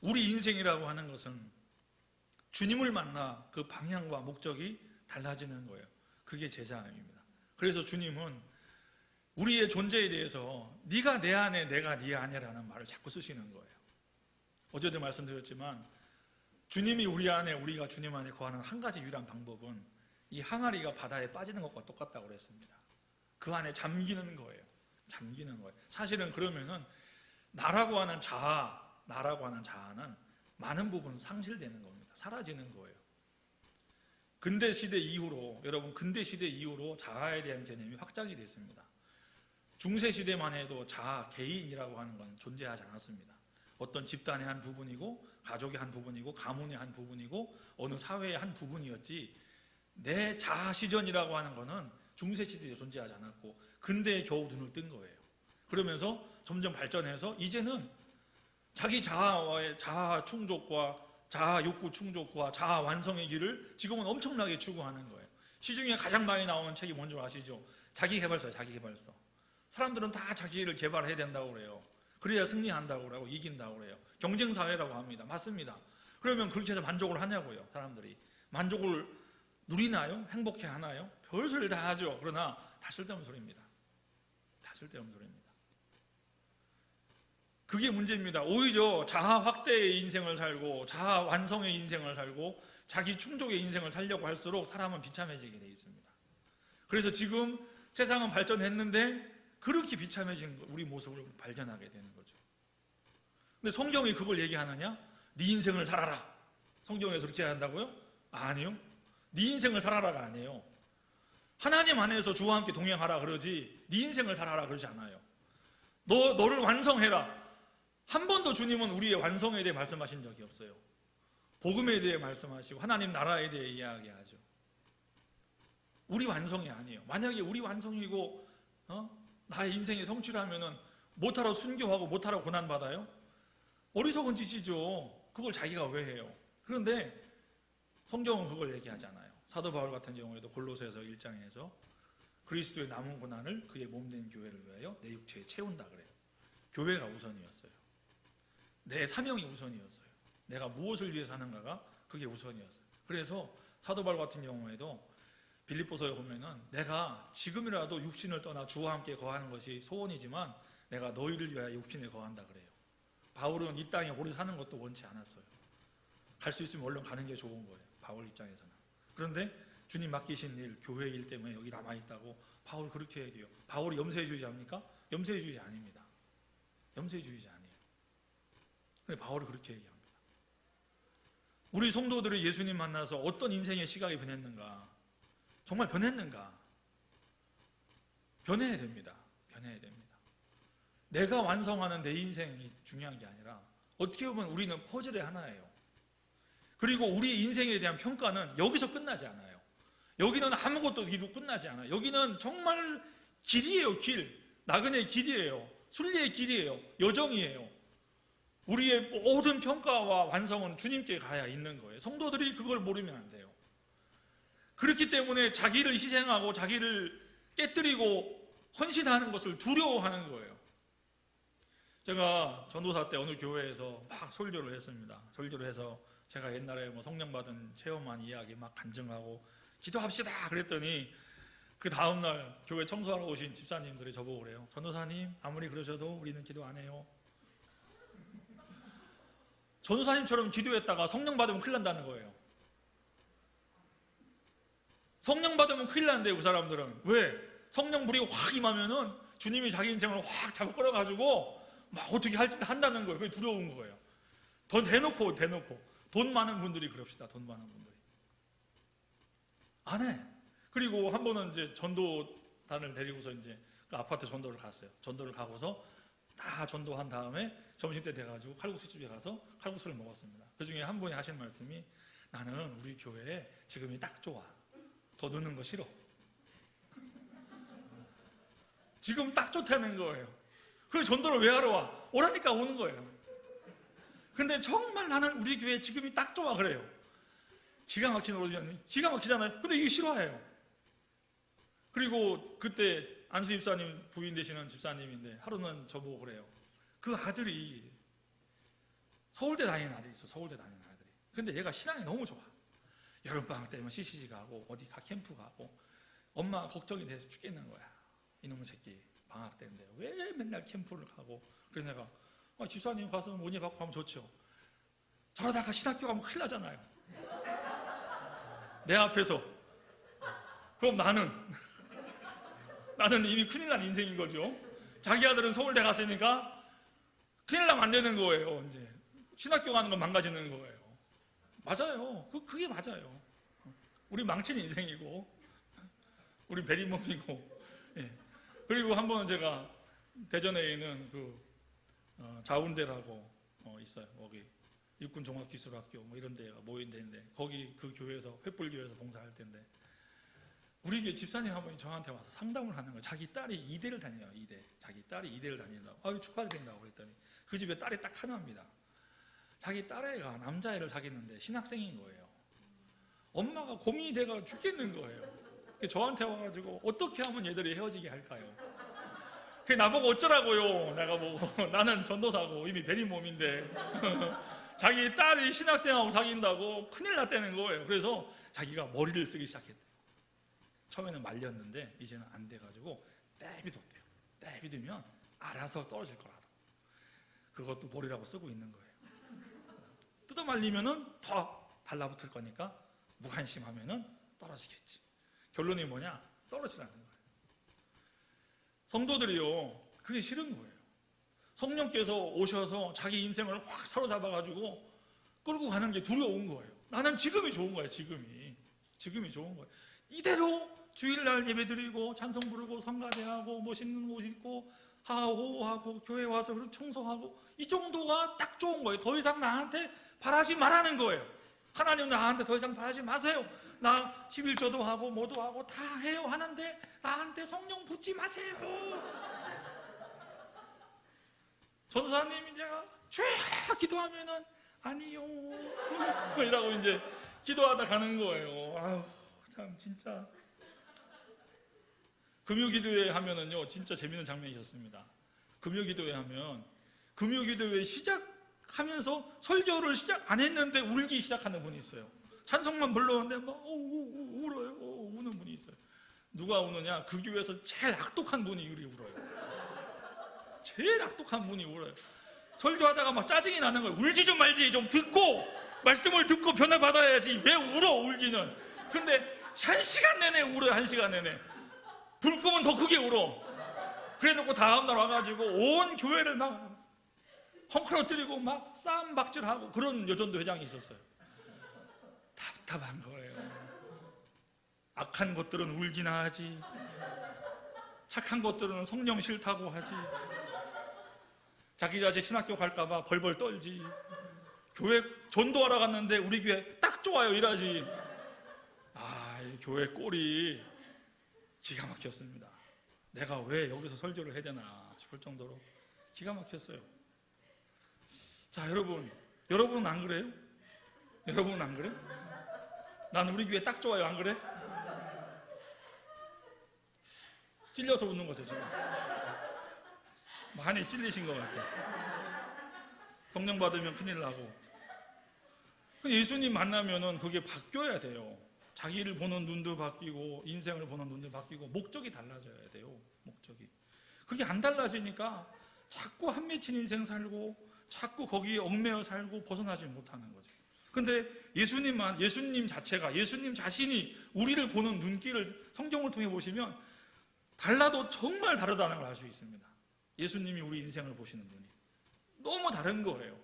우리 인생이라고 하는 것은 주님을 만나 그 방향과 목적이 달라지는 거예요. 그게 제자입니다. 그래서 주님은 우리의 존재에 대해서 네가 내 안에 내가 네 안에라는 말을 자꾸 쓰시는 거예요. 어제도 말씀드렸지만 주님이 우리 안에 우리가 주님 안에 거하는 한 가지 유일한 방법은 이 항아리가 바다에 빠지는 것과 똑같다고 그랬습니다. 그 안에 잠기는 거예요. 잠기는 거예요. 사실은 그러면은 나라고 하는 자아는 많은 부분 상실되는 겁니다. 사라지는 거예요. 근대 시대 이후로 자아에 대한 개념이 확장이 됐습니다. 중세 시대만 해도 자아, 개인이라고 하는 건 존재하지 않았습니다. 어떤 집단의 한 부분이고 가족의 한 부분이고 가문의 한 부분이고 어느 사회의 한 부분이었지 내 자아 시전이라고 하는 거는 중세 시대에 존재하지 않았고 근대에 겨우 눈을 뜬 거예요. 그러면서 점점 발전해서 이제는 자기 자아와의 자아 충족과 자아 욕구 충족과 자아 완성의 길을 지금은 엄청나게 추구하는 거예요. 시중에 가장 많이 나오는 책이 뭔지 아시죠? 자기개발서예요. 자기개발서. 사람들은 다 자기를 개발해야 된다고 그래요. 그래야 승리한다고 그러고 이긴다고 그래요. 경쟁사회라고 합니다. 맞습니다. 그러면 그렇게 해서 만족을 하냐고요. 사람들이. 만족을 누리나요? 행복해 하나요? 별소리를 다 하죠. 그러나 다 쓸데없는 소리입니다. 다 쓸데없는 소리입니다. 그게 문제입니다. 오히려 자아 확대의 인생을 살고 자아 완성의 인생을 살고 자기 충족의 인생을 살려고 할수록 사람은 비참해지게 되어 있습니다. 그래서 지금 세상은 발전했는데 그렇게 비참해진 우리 모습을 발견하게 되는 거죠. 근데 성경이 그걸 얘기하느냐? 네 인생을 살아라. 성경에서 그렇게 한다고요? 아니요. 네 인생을 살아라가 아니에요. 하나님 안에서 주와 함께 동행하라 그러지 네 인생을 살아라 그러지 않아요. 너를 완성해라. 한 번도 주님은 우리의 완성에 대해 말씀하신 적이 없어요. 복음에 대해 말씀하시고 하나님 나라에 대해 이야기하죠. 우리 완성이 아니에요. 만약에 우리 완성이고 나의 인생이 성취라면은 못하러 순교하고 못하러 고난받아요? 어리석은 짓이죠. 그걸 자기가 왜 해요? 그런데 성경은 그걸 얘기하지 않아요. 사도 바울 같은 경우에도 골로새서 1장에서 그리스도의 남은 고난을 그의 몸된 교회를 위하여 내 육체에 채운다 그래요. 교회가 우선이었어요. 내 사명이 우선이었어요. 내가 무엇을 위해서 하는가가 그게 우선이었어요. 그래서 사도 바울 같은 경우에도 빌립보서에 보면은 내가 지금이라도 육신을 떠나 주와 함께 거하는 것이 소원이지만 내가 너희를 위하여 육신에 거한다 그래요. 바울은 이 땅에 오래 사는 것도 원치 않았어요. 갈 수 있으면 얼른 가는 게 좋은 거예요. 바울 입장에서는. 그런데 주님 맡기신 일, 교회 일 때문에 여기 남아있다고 바울 그렇게 얘기해요. 바울이 염세주의자입니까? 염세주의자 아닙니다. 염세주의자 아니에요. 근데 바울이 그렇게 얘기합니다. 우리 성도들이 예수님 만나서 어떤 인생의 시각이 변했는가? 정말 변했는가? 변해야 됩니다. 변해야 됩니다. 내가 완성하는 내 인생이 중요한 게 아니라 어떻게 보면 우리는 퍼즐의 하나예요. 그리고 우리 인생에 대한 평가는 여기서 끝나지 않아요. 여기는 아무것도 이루 끝나지 않아요. 여기는 정말 길이에요. 길. 나그네의 길이에요. 순리의 길이에요. 여정이에요. 우리의 모든 평가와 완성은 주님께 가야 있는 거예요. 성도들이 그걸 모르면 안 돼요. 그렇기 때문에 자기를 희생하고 자기를 깨뜨리고 헌신하는 것을 두려워하는 거예요. 제가 전도사 때 어느 교회에서 막 설교를 했습니다. 설교를 해서 제가 옛날에 뭐 성령 받은 체험한 이야기 막 간증하고 기도합시다 그랬더니 그 다음날 교회 청소하러 오신 집사님들이 저보고 그래요. 전도사님 아무리 그러셔도 우리는 기도 안 해요. 전도사님처럼 기도했다가 성령 받으면 큰일 난다는 거예요. 성령 받으면 큰일 난대요. 그 사람들은. 왜? 성령 불이 확 임하면은 주님이 자기 인생을 확 잡고 끌어가지고 막 어떻게 할지 한다는 거예요. 그게 두려운 거예요. 더 대놓고 돈 많은 분들이 그럽시다. 돈 많은 분들이 안 해. 그리고 한 번은 이제 전도단을 데리고서 이제 그 아파트 전도를 갔어요. 전도를 가고서 다 전도한 다음에 점심때 돼가지고 칼국수집에 가서 칼국수를 먹었습니다. 그 중에 한 분이 하신 말씀이 나는 우리 교회에 지금이 딱 좋아. 더 넣는 거 싫어. 지금 딱 좋다는 거예요. 그래서 전도를 왜 하러 와? 오라니까 오는 거예요. 근데 정말 나는 우리 교회 지금이 딱 좋아 그래요. 기가 막힌 오디언, 기가 막히잖아요. 근데 이게 싫어해요. 그리고 그때 안수 집사님 부인 되시는 집사님인데 하루는 저보고 그래요. 그 아들이 서울대 다니는 아들이 있어. 서울대 다니는 아들이. 근데 얘가 신앙이 너무 좋아. 여름방학 때면 CCG 가고 어디 캠프 가고 엄마가 걱정이 돼서 죽겠는 거야. 이놈의 새끼 방학 때인데 왜 맨날 캠프를 가고. 그래서 내가 집사님 가서 문의 받고 하면 좋죠. 저러다가 신학교 가면 큰일 나잖아요. 내 앞에서. 그럼 나는 이미 큰일 난 인생인 거죠. 자기 아들은 서울대 갔으니까 큰일 나면 안 되는 거예요. 이제 신학교 가는 건 망가지는 거예요. 맞아요. 그게 맞아요. 우리 망친 인생이고 우리 베리몸이고. 예. 그리고 한 번은 제가 대전에 있는 그 자운대라고 있어요. 거기 육군종합기술학교 뭐 이런 데가 모인 데인데 거기 그 교회에서 횃불교회에서 봉사할 때인데 우리 교회 집사님 한 분이 저한테 와서 상담을 하는 거예요. 자기 딸이 이대를 다녀요. 이대. 자기 딸이 이대를 다닌다고. 축하드린다고 그랬더니 그 집에 딸이 딱 하나입니다. 자기 딸애가 남자애를 사귀었는데 신학생인 거예요. 엄마가 고민이 돼가 죽겠는 거예요. 저한테 와가지고 어떻게 하면 얘들이 헤어지게 할까요? 그게 나보고 어쩌라고요. 내가 보고 나는 전도사고 이미 베리몸인데 자기 딸이 신학생하고 사귄다고 큰일 났다는 거예요. 그래서 자기가 머리를 쓰기 시작했대요. 처음에는 말렸는데 이제는 안 돼가지고 떼비뒀대요. 떼비두면 알아서 떨어질 거라고. 그것도 머리라고 쓰고 있는 거예요. 뜯어 말리면은 더 달라붙을 거니까 무관심하면은 떨어지겠지. 결론이 뭐냐? 떨어지라는 거예요. 성도들이요, 그게 싫은 거예요. 성령께서 오셔서 자기 인생을 확 사로잡아가지고 끌고 가는 게 두려운 거예요. 나는 지금이 좋은 거예요. 지금이 좋은 거예요. 이대로 주일날 예배드리고 찬송 부르고 성가대하고 멋있는 옷 입고 하하호호하고 교회 와서 청소하고 이 정도가 딱 좋은 거예요. 더 이상 나한테 바라지 말라는 거예요. 하나님 나한테 더 이상 바라지 마세요. 나 11조도 하고 뭐도 하고 다 해요 하는데 나한테 성령 붓지 마세요. 전도사님 제가 쫙 기도하면은 아니요 이라고 이제 기도하다 가는 거예요. 아유 참 진짜. 금요기도회 하면은요 진짜 재밌는 장면이 있었습니다. 금요기도회 하면 금요기도회 시작하면서 설교를 시작 안 했는데 울기 시작하는 분이 있어요. 찬송만 불렀는데 막 울어요. 우는 분이 있어요. 누가 우느냐? 그 교회에서 제일 악독한 분이 울어요. 제일 악독한 분이 울어요. 설교하다가 막 짜증이 나는 거예요. 울지 좀 말지, 좀 듣고 말씀을 듣고 변화 받아야지. 왜 울어 울기는? 근데 1시간 내내 울어요. 1시간 내내. 불 끄면 더 크게 울어. 그래놓고 다음날 와가지고 온 교회를 막 헝클어뜨리고 막 싸움박질하고 그런 여전도 회장이 있었어요. 답답한 거예요. 악한 것들은 울기나 하지, 착한 것들은 성령 싫다고 하지, 자기 자식 신학교 갈까봐 벌벌 떨지, 교회 전도하러 갔는데 우리 교회 딱 좋아요 이러지. 이 교회 꼴이 기가 막혔습니다. 내가 왜 여기서 설교를 해야 되나 싶을 정도로 기가 막혔어요. 자, 여러분은 안 그래요? 여러분은 안 그래? 난 우리 교회 딱 좋아요. 안 그래? 찔려서 웃는 거죠 지금. 많이 찔리신 것 같아. 성령 받으면 큰일 나고. 예수님 만나면은 그게 바뀌어야 돼요. 자기를 보는 눈도 바뀌고 인생을 보는 눈도 바뀌고 목적이 달라져야 돼요. 목적이. 그게 안 달라지니까 자꾸 한 맺힌 인생 살고 자꾸 거기에 얽매여 살고 벗어나지 못하는 거죠. 근데 예수님 자체가, 예수님 자신이 우리를 보는 눈길을 성경을 통해 보시면 달라도 정말 다르다는 걸 알 수 있습니다. 예수님이 우리 인생을 보시는 눈이 너무 다른 거예요.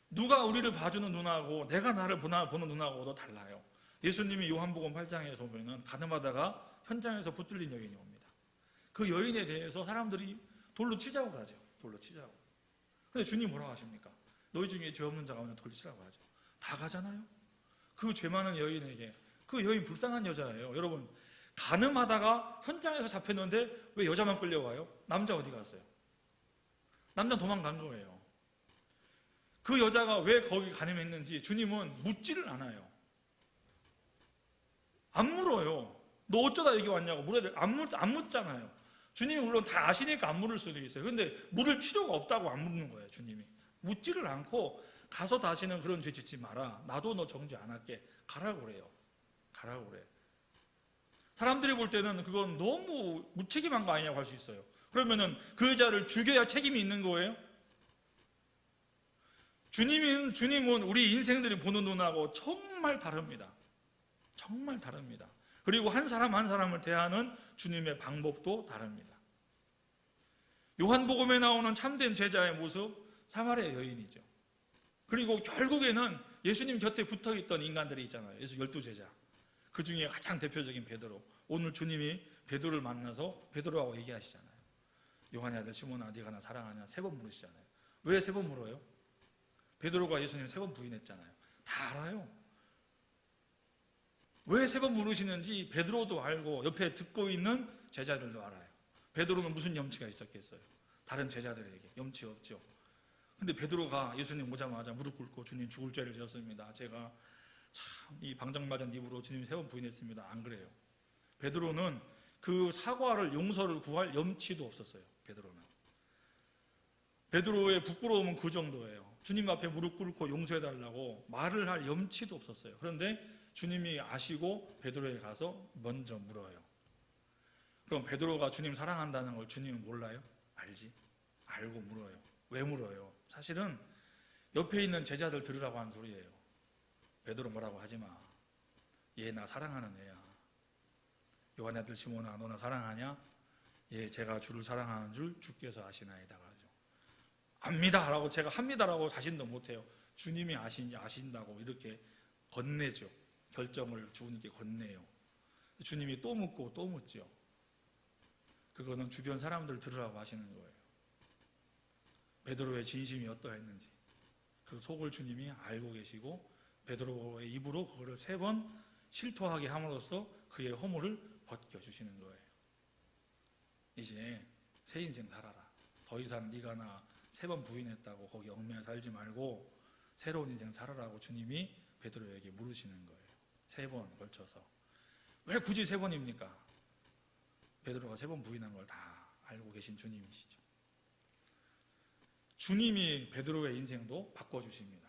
누가 우리를 봐주는 눈하고 내가 나를 보는 눈하고도 달라요. 예수님이 요한복음 8장에서 보면은 가늠하다가 현장에서 붙들린 여인이 옵니다. 그 여인에 대해서 사람들이 돌로 치자고 하죠. 돌로 치자고. 근데 주님 뭐라고 하십니까? 너희 중에 죄 없는 자가 오면 돌로 치라고 하죠. 다 가잖아요. 그 죄 많은 여인에게, 그 여인 불쌍한 여자예요. 여러분, 가늠하다가 현장에서 잡혔는데 왜 여자만 끌려와요? 남자 어디 갔어요? 남자 도망간 거예요. 그 여자가 왜 거기 가늠했는지 주님은 묻지를 않아요. 안 물어요. 너 어쩌다 여기 왔냐고 물어야 돼. 안 묻잖아요. 주님이 물론 다 아시니까 안 물을 수도 있어요. 근데 물을 필요가 없다고 안 묻는 거예요. 주님이 묻지를 않고 가서 다시는 그런 죄 짓지 마라. 나도 너 정죄 안 할게. 가라고 그래요. 가라고 그래. 사람들이 볼 때는 그건 너무 무책임한 거 아니냐고 할 수 있어요. 그러면은 그 여자를 죽여야 책임이 있는 거예요? 주님은 우리 인생들이 보는 눈하고 정말 다릅니다. 정말 다릅니다. 그리고 한 사람 한 사람을 대하는 주님의 방법도 다릅니다. 요한복음에 나오는 참된 제자의 모습, 사마리아 여인이죠. 그리고 결국에는 예수님 곁에 붙어있던 인간들이 있잖아요. 예수 12제자. 그 중에 가장 대표적인 베드로. 오늘 주님이 베드로를 만나서 베드로하고 얘기하시잖아요. 요한의 아들 시몬아, 네가 나 사랑하냐? 3번 물으시잖아요. 왜 3번 물어요? 베드로가 예수님 3번 부인했잖아요. 다 알아요. 왜 3번 물으시는지 베드로도 알고 옆에 듣고 있는 제자들도 알아요. 베드로는 무슨 염치가 있었겠어요? 다른 제자들에게 염치 없죠. 근데 베드로가 예수님 오자마자 무릎 꿇고 주님 죽을 죄를 지었습니다. 제가 참 이 방정맞은 입으로 주님 3번 부인했습니다. 안 그래요. 베드로는 그 사과를 용서를 구할 염치도 없었어요. 베드로의 부끄러움은 그 정도예요. 주님 앞에 무릎 꿇고 용서해달라고 말을 할 염치도 없었어요. 그런데 주님이 아시고 베드로에 가서 먼저 물어요. 그럼 베드로가 주님 사랑한다는 걸 주님은 몰라요? 알지? 알고 물어요. 왜 물어요? 사실은 옆에 있는 제자들 들으라고 한 소리예요. 베드로 뭐라고 하지 마. 얘 나 사랑하는 애야. 요한의 아들 시몬아, 너 나 사랑하냐? 예, 제가 주를 사랑하는 줄 주께서 아시나이다. 압니다 라고, 제가 합니다라고 자신도 못해요. 주님이 아신다고 이렇게 건네죠. 결정을 주님께 건네요. 주님이 또 묻고 또 묻죠. 그거는 주변 사람들 들으라고 하시는 거예요. 베드로의 진심이 어떠했는지 그 속을 주님이 알고 계시고 베드로의 입으로 그거를 3번 실토하게 함으로써 그의 허물을 벗겨주시는 거예요. 이제 새 인생 살아라. 더 이상 네가 나 3번 부인했다고 거기 얽매여 살지 말고 새로운 인생 살아라고 주님이 베드로에게 물으시는 거예요. 3번 걸쳐서. 왜 굳이 3번입니까? 베드로가 3번 부인한 걸 다 알고 계신 주님이시죠. 주님이 베드로의 인생도 바꿔주십니다.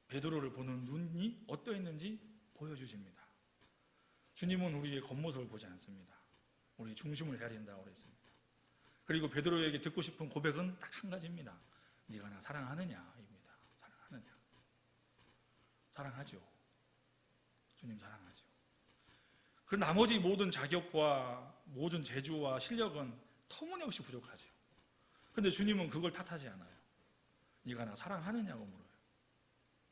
베드로를 보는 눈이 어떠했는지 보여주십니다. 주님은 우리의 겉모습을 보지 않습니다. 우리의 중심을 해야 된다고 그랬습니다. 그리고 베드로에게 듣고 싶은 고백은 딱 한 가지입니다. 네가 나 사랑하느냐입니다. 사랑하느냐. 사랑하죠. 주님 사랑하죠. 그 나머지 모든 자격과 모든 재주와 실력은 터무니없이 부족하죠. 근데 주님은 그걸 탓하지 않아요. 네가 나 사랑하느냐고 물어요.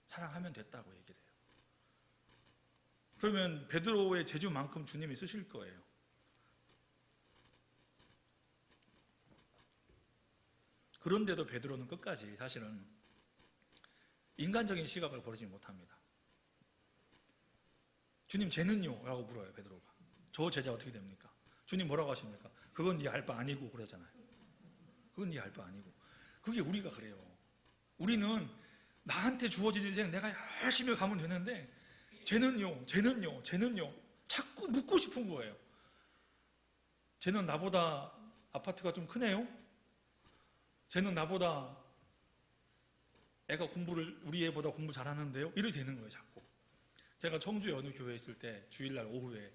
사랑하면 됐다고 얘기를 해요. 그러면 베드로의 재주만큼 주님이 쓰실 거예요. 그런데도 베드로는 끝까지 사실은 인간적인 시각을 버리지 못합니다. 주님 쟤는요? 라고 물어요. 베드로가. 저 제자 어떻게 됩니까? 주님 뭐라고 하십니까? 그건 네 알 바 아니고 그러잖아요. 그건 네 알 바 아니고. 그게 우리가 그래요. 우리는 나한테 주어진 인생 내가 열심히 가면 되는데 쟤는요 자꾸 묻고 싶은 거예요. 쟤는 나보다 아파트가 좀 크네요. 쟤는 나보다 애가 우리 애보다 공부 잘하는데요. 이렇게 되는 거예요. 자꾸. 제가 청주에 어느 교회에 있을 때 주일날 오후에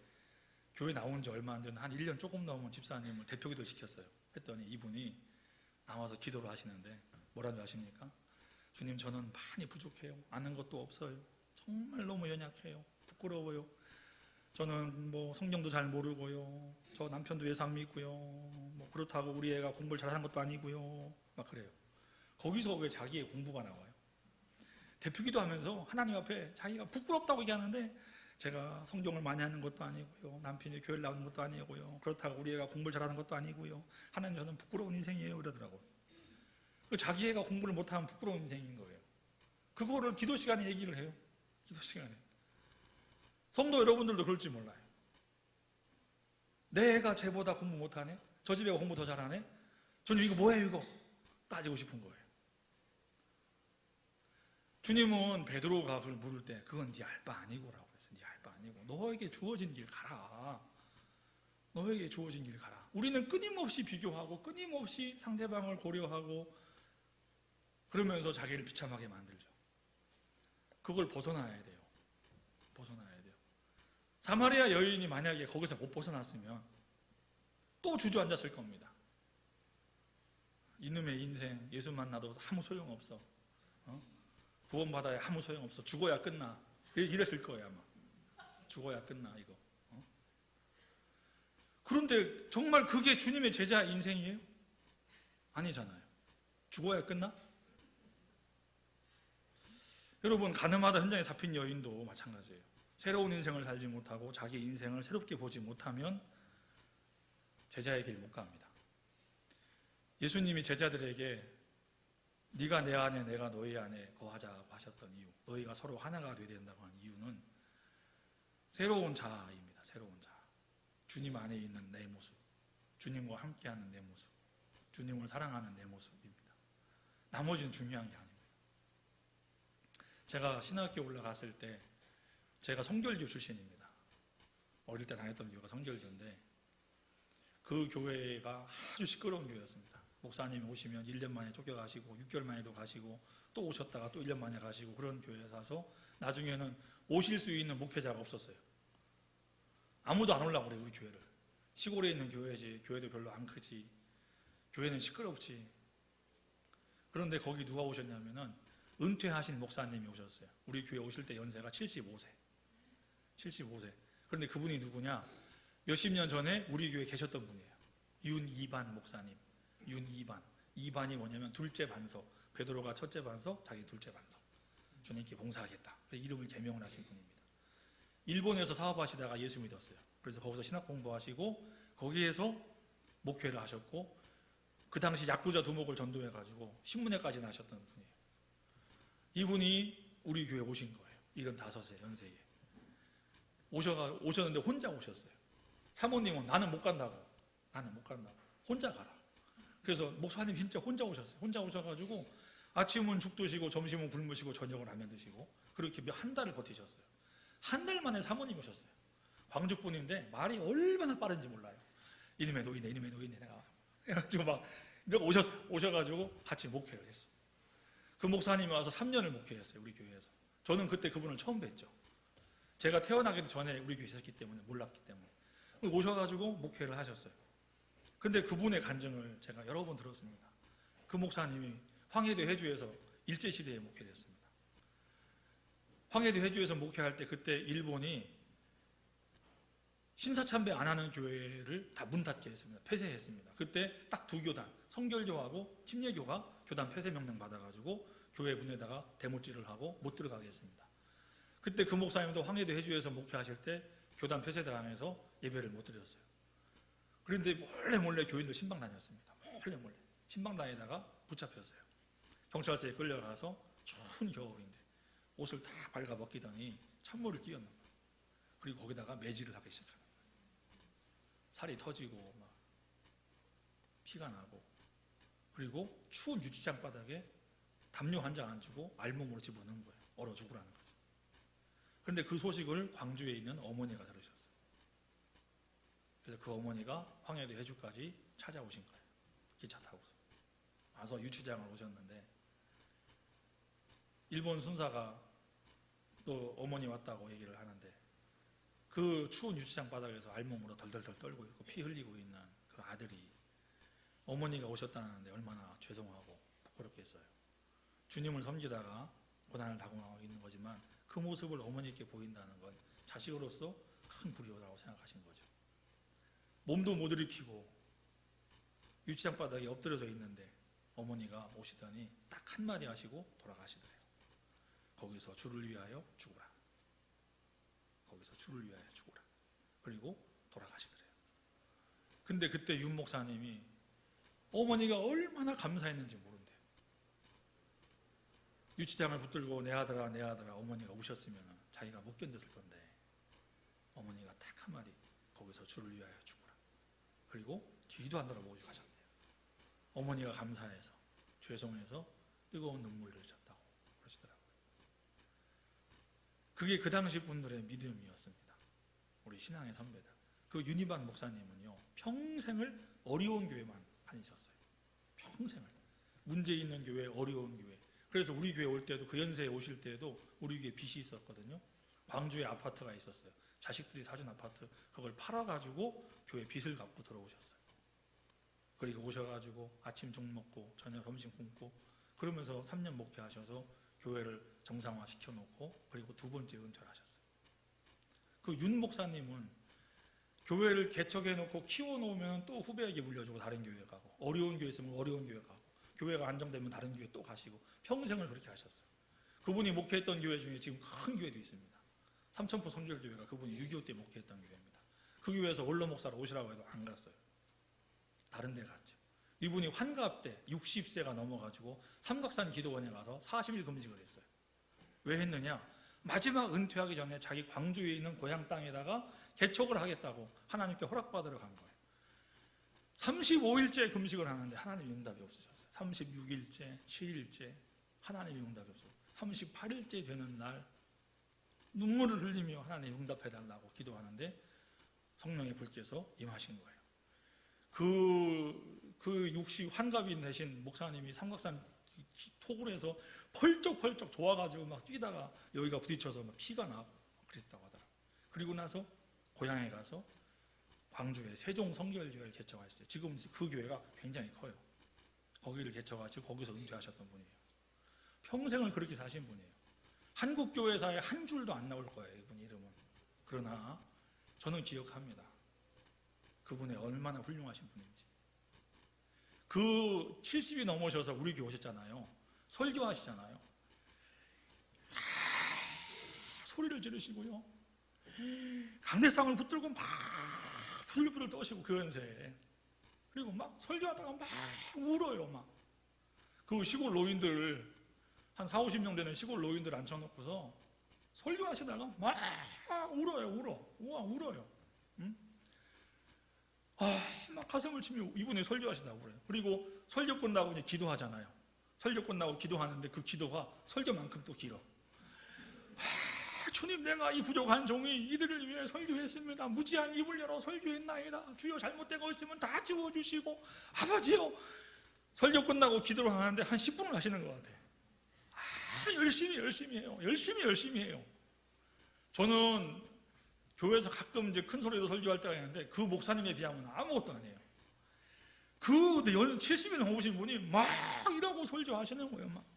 교회 나온 지 얼마 안 된 한 1년 조금 넘은 집사님을 대표기도 시켰어요. 했더니 이분이 나와서 기도를 하시는데 뭐라는 줄 아십니까? 주님 저는 많이 부족해요. 아는 것도 없어요. 정말 너무 연약해요. 부끄러워요. 저는 뭐 성경도 잘 모르고요. 저 남편도 예수 안 믿고요. 뭐 그렇다고 우리 애가 공부를 잘하는 것도 아니고요. 막 그래요. 거기서 왜 자기의 공부가 나와요? 대표기도 하면서 하나님 앞에 자기가 부끄럽다고 얘기하는데 제가 성경을 많이 하는 것도 아니고요. 남편이 교회를 나오는 것도 아니고요. 그렇다고 우리 애가 공부를 잘하는 것도 아니고요. 하나님 저는 부끄러운 인생이에요. 이러더라고요. 자기 애가 공부를 못하면 부끄러운 인생인 거예요. 그거를 기도 시간에 얘기를 해요. 기도 시간에. 성도 여러분들도 그럴지 몰라요. 내 애가 쟤보다 공부 못하네? 저 집 애가 공부 더 잘하네? 저는 이거 뭐예요 이거? 따지고 싶은 거예요. 주님은 베드로가 그걸 물을 때 그건 네 알 바 아니고라고 그랬어요. 네 알 바 아니고. 너에게 주어진 길 가라. 너에게 주어진 길 가라. 우리는 끊임없이 비교하고 끊임없이 상대방을 고려하고 그러면서 자기를 비참하게 만들죠. 그걸 벗어나야 돼요. 벗어나야 돼요. 사마리아 여인이 만약에 거기서 못 벗어났으면 또 주저앉았을 겁니다. 이놈의 인생 예수 만나도 아무 소용없어. 구원받아야 아무 소용없어. 죽어야 끝나. 이랬을 거예요 아마. 죽어야 끝나 이거. 그런데 정말 그게 주님의 제자 인생이에요? 아니잖아요. 죽어야 끝나? 여러분 가늠하다 현장에 잡힌 여인도 마찬가지예요. 새로운 인생을 살지 못하고 자기 인생을 새롭게 보지 못하면 제자의 길 못 갑니다. 예수님이 제자들에게 네가 내 안에 내가 너희 안에 거하자고 하셨던 이유, 너희가 서로 하나가 되어야 된다고 한 이유는 새로운 자아입니다. 새로운 자아. 주님 안에 있는 내 모습, 주님과 함께하는 내 모습, 주님을 사랑하는 내 모습입니다. 나머지는 중요한 게 아닙니다. 제가 신학교 올라갔을 때 제가 성결교 출신입니다. 어릴 때 다녔던 교회가 성결교인데 그 교회가 아주 시끄러운 교회였습니다. 목사님이 오시면 1년 만에 쫓겨가시고 6개월 만에도 가시고 또 오셨다가 또 1년 만에 가시고 그런 교회에 사서 나중에는 오실 수 있는 목회자가 없었어요. 아무도 안 오려고 그래요. 우리 교회를. 시골에 있는 교회지 교회도 별로 안 크지 교회는 시끄럽지. 그런데 거기 누가 오셨냐면은 은퇴하신 목사님이 오셨어요. 우리 교회 오실 때 연세가 75세. 그런데 그분이 누구냐? 몇십 년 전에 우리 교회에 계셨던 분이에요. 윤이반 목사님. 윤이반. 이반이 뭐냐면 둘째 반석. 베드로가 첫째 반석, 자기 둘째 반석. 주님께 봉사하겠다. 이름을 개명을 하신 분입니다. 일본에서 사업하시다가 예수 믿었어요. 그래서 거기서 신학 공부하시고 거기에서 목회를 하셨고 그 당시 야쿠자 두목을 전도해가지고 신문회까지 나셨던 분이에요. 이분이 우리 교회에 오신 거예요. 75세 연세에. 오셨는데 혼자 오셨어요. 사모님은 나는 못 간다고. 혼자 가라. 그래서 목사님 진짜 혼자 오셨어요. 혼자 오셔가지고 아침은 죽 드시고 점심은 굶으시고 저녁은 라면 드시고 그렇게 한 달을 버티셨어요. 한 달 만에 사모님 오셨어요. 광주 분인데 말이 얼마나 빠른지 몰라요. 이놈의 노인네, 이놈의 노인네 내가 해가지고 막 이렇게 오셨어요. 오셔가지고 같이 목회를 했어요. 그 목사님이 와서 3년을 목회했어요. 우리 교회에서. 저는 그때 그분을 처음 뵀죠. 제가 태어나기도 전에 우리 교회에 있었기 때문에 몰랐기 때문에 오셔가지고 목회를 하셨어요. 근데 그분의 간증을 제가 여러 번 들었습니다. 그 목사님이 황해도 해주에서 일제시대에 목회를 했습니다. 황해도 해주에서 목회할 때 그때 일본이 신사참배 안 하는 교회를 다 문 닫게 했습니다. 폐쇄했습니다. 그때 딱 두 교단, 성결교하고 침례교가 교단 폐쇄 명령 받아가지고 교회 문에다가 대못질을 하고 못 들어가게 했습니다. 그때 그 목사님도 황해도 해주에서 목회하실 때 교단 폐쇄당해서 예배를 못 드렸어요. 그런데 몰래 교인도 신방 다녔습니다. 몰래 신방 다니다가 붙잡혔어요. 경찰서에 끌려가서 추운 겨울인데 옷을 다 발가 벗기더니 찬물을 끼얹는 거예요. 그리고 거기다가 매질을 하기 시작하는 거예요. 살이 터지고 막 피가 나고 그리고 추운 유치장 바닥에 담요 한 장 안 주고 알몸으로 집어넣은 거예요. 얼어 죽으라는 거죠. 그런데 그 소식을 광주에 있는 어머니가 들으셨어요. 그래서 그 어머니가 황해도 해주까지 찾아오신 거예요. 기차 타고서 와서 유치장을 오셨는데 일본 순사가 또 어머니 왔다고 얘기를 하는데 그 추운 유치장 바닥에서 알몸으로 덜덜덜 떨고 있고 피 흘리고 있는 그 아들이 어머니가 오셨다는데 얼마나 죄송하고 부끄럽겠어요. 주님을 섬기다가 고난을 당하고 있는 거지만 그 모습을 어머니께 보인다는 건 자식으로서 큰 불효라고 생각하신 거죠. 몸도 못 일으키고 유치장 바닥에 엎드려져 있는데 어머니가 오시더니 딱 한마디 하시고 돌아가시더래요. 거기서 주를 위하여 죽으라. 거기서 주를 위하여 죽으라. 그리고 돌아가시더래요. 근데 그때 윤 목사님이 어머니가 얼마나 감사했는지 모른대요. 유치장을 붙들고 내 아들아 내 아들아 어머니가 우셨으면 자기가 못 견뎠을 건데 어머니가 딱 한마디 거기서 주를 위하여 죽으라. 그리고 뒤도 안 돌아보고 가셨대요. 어머니가 감사해서 죄송해서 뜨거운 눈물을 흘렸다고 그러시더라고요. 그게 그 당시 분들의 믿음이었습니다. 우리 신앙의 선배들. 그 윤희반 목사님은요 평생을 어려운 교회만 다니셨어요. 평생을 문제 있는 교회, 어려운 교회. 그래서 우리 교회 올 때도 그 연세에 오실 때도 우리 교회에 빚이 있었거든요. 광주에 아파트가 있었어요. 자식들이 사준 아파트 그걸 팔아가지고 교회 빚을 갚고 들어오셨어요. 그리고 오셔가지고 아침 죽 먹고 저녁 점심 굶고 그러면서 3년 목회하셔서 교회를 정상화 시켜놓고 그리고 두 번째 은퇴를 하셨어요. 그 윤 목사님은 교회를 개척해놓고 키워놓으면 또 후배에게 물려주고 다른 교회 가고 어려운 교회 있으면 어려운 교회 가고 교회가 안정되면 다른 교회 또 가시고 평생을 그렇게 하셨어요. 그분이 목회했던 교회 중에 지금 큰 교회도 있습니다. 삼천포 성결교회가 그분이 6.25 때 목회했던 교회입니다. 그 교회에서 원로 목사로 오시라고 해도 안 갔어요. 다른 데 갔죠. 이분이 환갑 때 60세가 넘어가지고 삼각산 기도원에 가서 40일 금식을 했어요. 왜 했느냐? 마지막 은퇴하기 전에 자기 광주에 있는 고향 땅에다가 개척을 하겠다고 하나님께 허락받으러 간 거예요. 35일째 금식을 하는데 하나님 응답이 없으셨어요. 36일째, 7일째 하나님의 응답이 없어요. 38일째 되는 날 눈물을 흘리며 하나님 응답해달라고 기도하는데 성령의 불께서 임하신 거예요. 그 60 환갑이 되신 목사님이 삼각산 토굴 해서 펄쩍펄쩍 좋아가지고 막 뛰다가 여기가 부딪혀서 막 피가 나고 그랬다고 하더라고요. 그리고 나서 고향에 가서 광주에 세종 성결교회를 개척하셨어요. 지금 그 교회가 굉장히 커요. 거기를 개척하시고 거기서 은퇴하셨던 분이에요. 평생을 그렇게 사신 분이에요. 한국 교회사에 한 줄도 안 나올 거예요. 이분 이름은. 그러나 저는 기억합니다. 그분의 얼마나 훌륭하신 분인지. 그 70이 넘으셔서 우리 교회 오셨잖아요. 설교하시잖아요. 소리를 지르시고요. 강대상을 붙들고 막 부들부들 떠시고 그 연세에. 그리고 막 설교하다가 막 울어요. 막. 그 시골 노인들 한 4, 50명 되는 시골 노인들 앉혀놓고서 설교하시다가 막 울어요. 울어요. 응? 막 가슴을 치며 이분이 설교하시다고 그래요. 그리고 설교 끝나고 이제 기도하잖아요. 설교 끝나고 기도하는데 그 기도가 설교만큼 또 길어. 주님, 내가 이 부족한 종이 이들을 위해 설교했습니다. 무지한 입을 열어 설교했나이다. 주여, 잘못된 거 있으면 다 지워주시고, 아버지요. 설교 끝나고 기도를 하는데 한 10분을 하시는 것 같아요. 열심히 해요. 열심히 해요. 저는 교회에서 가끔 이제 큰 소리로 설교할 때가 있는데 그 목사님에 비하면 아무것도 아니에요. 그 70이 넘으신 분이 막 이러고 설교하시는 거예요. 막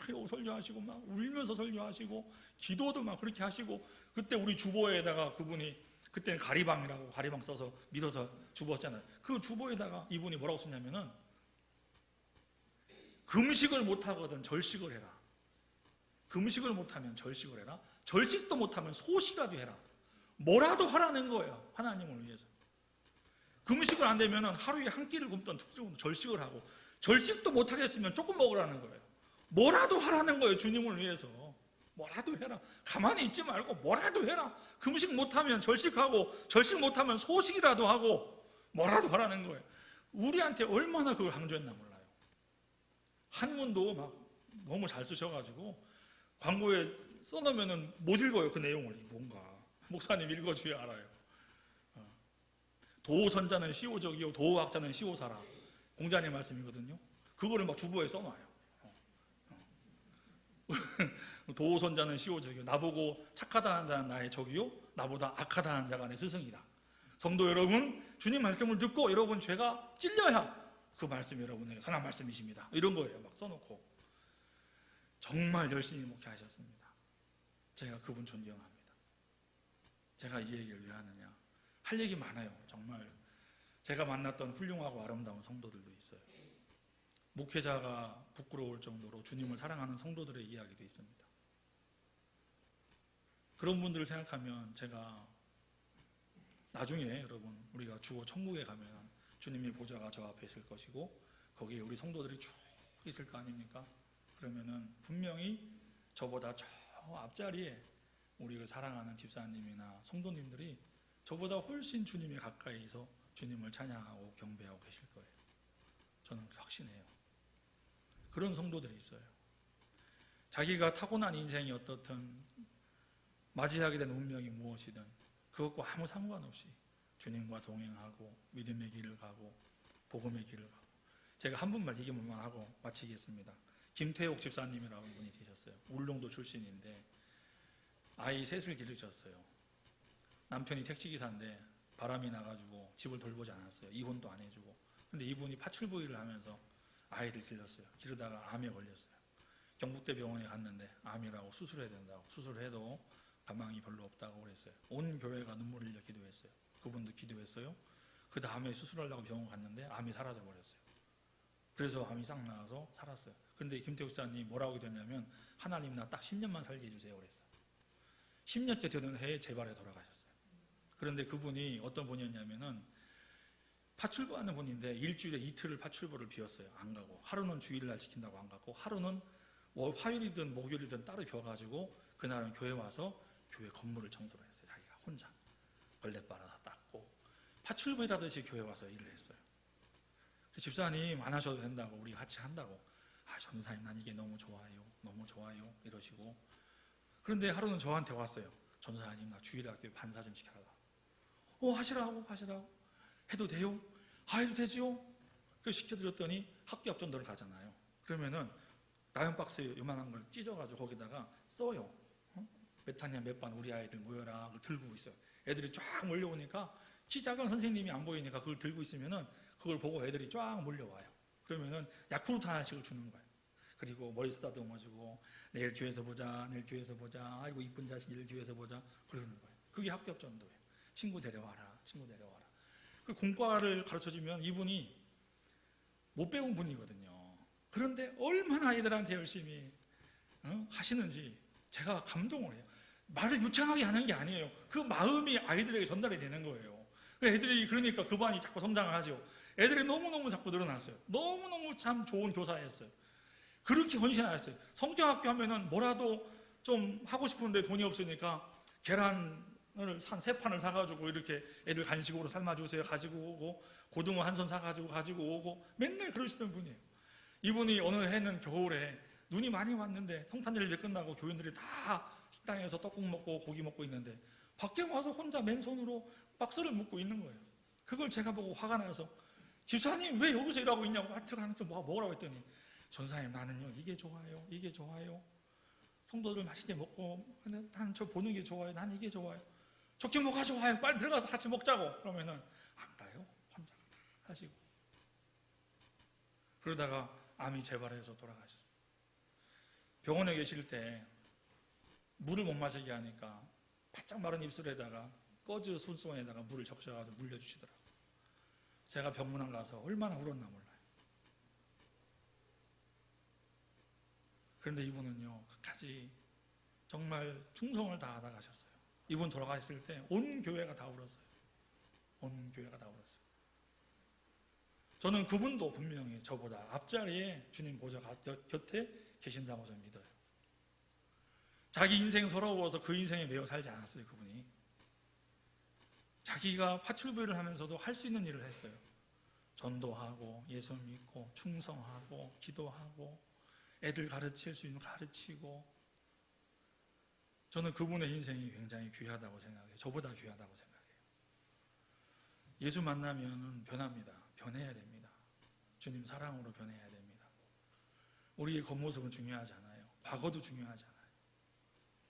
이러고 설교하시고, 막 울면서 설교하시고, 기도도 막 그렇게 하시고. 그때 우리 주보에다가 그분이, 그때는 가리방이라고 가리방 써서 밀어서 주보였잖아요. 그 주보에다가 이분이 뭐라고 썼냐면은, 금식을 못하거든 절식을 해라. 금식을 못하면 절식을 해라. 절식도 못하면 소식이라도 해라. 뭐라도 하라는 거예요. 하나님을 위해서. 금식을 안 되면 하루에 한 끼를 굶던 특정으로 절식을 하고, 절식도 못하겠으면 조금 먹으라는 거예요. 뭐라도 하라는 거예요. 주님을 위해서. 뭐라도 해라. 가만히 있지 말고 뭐라도 해라. 금식 못하면 절식하고, 절식 못하면 소식이라도 하고, 뭐라도 하라는 거예요. 우리한테 얼마나 그걸 강조했나 몰라요. 한문도 막 너무 잘 쓰셔가지고 광고에 써놓으면 못 읽어요. 그 내용을. 뭔가 목사님 읽어줘야 알아요. 도선자는 시오적이요 도학자는 시오사라, 공자님 말씀이거든요. 그거를 막 주보에 써놔요. 도선자는 시오적이요, 나보고 착하다는 자는 나의 적이요 나보다 악하다는 자가 내 스승이다. 성도 여러분, 주님 말씀을 듣고 여러분 죄가 찔려야 그 말씀이 여러분에게 선한 말씀이십니다. 이런 거예요. 막 써놓고. 정말 열심히 목회하셨습니다. 제가 그분 존경합니다. 제가 이 얘기를 왜 하느냐, 할 얘기 많아요. 정말 제가 만났던 훌륭하고 아름다운 성도들도 있어요. 목회자가 부끄러울 정도로 주님을 사랑하는 성도들의 이야기도 있습니다. 그런 분들을 생각하면 제가 나중에 여러분 우리가 주어 천국에 가면 주님의 보좌가 저 앞에 있을 것이고 거기에 우리 성도들이 쭉 있을 거 아닙니까? 그러면은 분명히 저보다 저 앞자리에 우리가 사랑하는 집사님이나 성도님들이 저보다 훨씬 주님이 가까이서 주님을 찬양하고 경배하고 계실 거예요. 저는 확신해요. 그런 성도들이 있어요. 자기가 타고난 인생이 어떻든 맞이하게 된 운명이 무엇이든 그것과 아무 상관없이 주님과 동행하고 믿음의 길을 가고 복음의 길을 가고. 제가 한 분만 얘기만 하고 마치겠습니다. 김태옥 집사님이라고 분이 계셨어요. 울릉도 출신인데 아이 셋을 기르셨어요. 남편이 택시기사인데 바람이 나가지고 집을 돌보지 않았어요. 이혼도 안 해주고. 근데 이분이 파출부일을 하면서 아이를 길렀어요. 기르다가 암에 걸렸어요. 경북대 병원에 갔는데 암이라고 수술해야 된다고. 수술해도 가망이 별로 없다고 그랬어요. 온 교회가 눈물 흘려 기도했어요. 그분도 기도했어요. 그 다음에 수술하려고 병원 갔는데 암이 사라져 버렸어요. 그래서 암이 싹 나와서 살았어요. 근데 김태욱 사님 뭐라고 됐냐면, 하나님 나 딱 10년만 살게 해주세요 그랬어요. 10년째 되는 해에 재발에 돌아가셨어요. 그런데 그분이 어떤 분이었냐면은 파출부하는 분인데 일주일에 이틀을 파출부를 비웠어요. 안 가고. 하루는 주일날 지킨다고 안 가고, 하루는 화요일이든 목요일이든 따로 비워가지고 그날은 교회 와서 교회 건물을 청소를 했어요. 자기가 혼자 걸레 빨아서 닦고 파출부 일하듯이 교회 와서 일을 했어요. 그 집사님 안 하셔도 된다고, 우리 같이 한다고. 전사님 난 이게 너무 좋아요, 너무 좋아요 이러시고. 그런데 하루는 저한테 왔어요. 전사님 나 주일학교 반사 좀 시켜라. 하시라고 해도 돼요? 해도 되지요? 그 시켜드렸더니 학교 앞 전도를 가잖아요. 그러면은 라면 박스 요만한 걸 찢어가지고 거기다가 써요. 메타니아 몇 반 우리 아이들 모여라. 그걸 들고 있어요. 애들이 쫙 몰려오니까 키 작은 선생님이 안 보이니까 그걸 들고 있으면은 그걸 보고 애들이 쫙 몰려와요. 그러면은 야쿠르트 하나씩을 주는 거예요. 그리고 머리 쓰다듬어주고 내일 교회에서 보자, 내일 교회에서 보자, 아이고 이쁜 자식 내일 교회에서 보자 그러는 거예요. 그게 학교 앞 전도예요. 친구 데려와라, 친구 데려와라. 그 공과를 가르쳐주면 이분이 못 배운 분이거든요. 그런데 얼마나 아이들한테 열심히 하시는지 제가 감동을 해요. 말을 유창하게 하는 게 아니에요. 그 마음이 아이들에게 전달이 되는 거예요. 애들이 그러니까 그 반이 자꾸 성장을 하죠. 애들이 너무너무 자꾸 늘어났어요. 너무너무 참 좋은 교사였어요. 그렇게 헌신하였어요. 성경학교 하면은 뭐라도 좀 하고 싶은데 돈이 없으니까 계란 한 3판을 사가지고 이렇게 애들 간식으로 삶아주세요 가지고 오고, 고등어 한 손 사가지고 가지고 오고, 맨날 그러시던 분이에요. 이분이 어느 해는 겨울에 눈이 많이 왔는데 성탄절 예배 끝나고 교인들이 다 식당에서 떡국 먹고 고기 먹고 있는데 밖에 와서 혼자 맨손으로 박스를 묶고 있는 거예요. 그걸 제가 보고 화가 나서, 집사님 왜 여기서 일하고 있냐고 들어가면서 먹으라고 했더니, 전사님 나는요 이게 좋아요, 이게 좋아요. 성도들 맛있게 먹고, 난 저 보는 게 좋아요, 난 이게 좋아요. 저게 뭐가 좋아요, 빨리 들어가서 같이 먹자고. 그러면은 안 가요, 혼자 하시고. 그러다가 암이 재발해서 돌아가셨어요. 병원에 계실 때 물을 못 마시게 하니까 바짝 마른 입술에다가 꺼즈 술송에다가 물을 적셔가지고 물려주시더라고요. 제가 병문안 가서 얼마나 울었나 몰라요. 그런데 이분은요 끝까지 정말 충성을 다하다 가셨어요. 이분 돌아가셨을 때 온 교회가 다 울었어요. 온 교회가 다 울었어요. 저는 그분도 분명히 저보다 앞자리에 주님 보좌 곁에 계신다고 저는 믿어요. 자기 인생 서러워서 그 인생에 매여 살지 않았어요. 그분이 자기가 파출부를 하면서도 할 수 있는 일을 했어요. 전도하고 예수 믿고 충성하고 기도하고 애들 가르칠 수 있는 가르치고. 저는 그분의 인생이 굉장히 귀하다고 생각해요. 저보다 귀하다고 생각해요. 예수 만나면 변합니다. 변해야 됩니다. 주님 사랑으로 변해야 됩니다. 우리의 겉모습은 중요하지 않아요. 과거도 중요하지 않아요.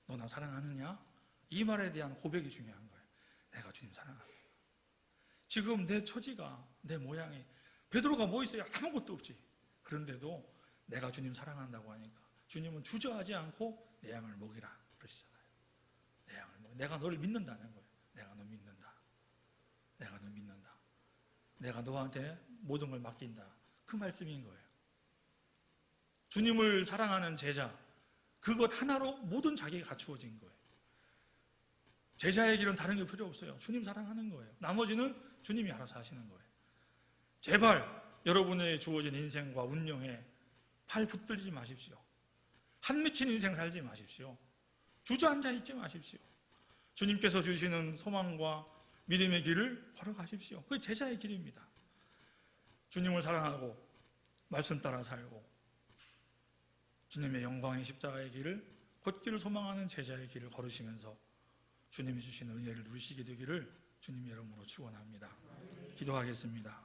너 나 사랑하느냐? 이 말에 대한 고백이 중요한 거예요. 내가 주님 사랑한다. 지금 내 처지가, 내 모양이, 베드로가 뭐 있어요? 아무것도 없지. 그런데도 내가 주님 사랑한다고 하니까 주님은 주저하지 않고 내 양을 먹이라 그러시잖아요. 내 양을 먹이. 내가 너를 믿는다는 거예요. 내가 너 믿는다. 내가 너 믿는다. 내가 너한테 모든 걸 맡긴다. 그 말씀인 거예요. 주님을 사랑하는 제자, 그것 하나로 모든 자기가 갖추어진 거예요. 제자의 길은 다른 게 필요 없어요. 주님 사랑하는 거예요. 나머지는 주님이 알아서 하시는 거예요. 제발 여러분의 주어진 인생과 운명에 팔 붙들지 마십시오. 한 미친 인생 살지 마십시오. 주저앉아 있지 마십시오. 주님께서 주시는 소망과 믿음의 길을 걸어가십시오. 그게 제자의 길입니다. 주님을 사랑하고 말씀 따라 살고 주님의 영광의 십자가의 길을, 곧길을 소망하는 제자의 길을 걸으시면서 주님이 주시는 은혜를 누리시게 되기를 주님의 이름으로 축원합니다. 기도하겠습니다.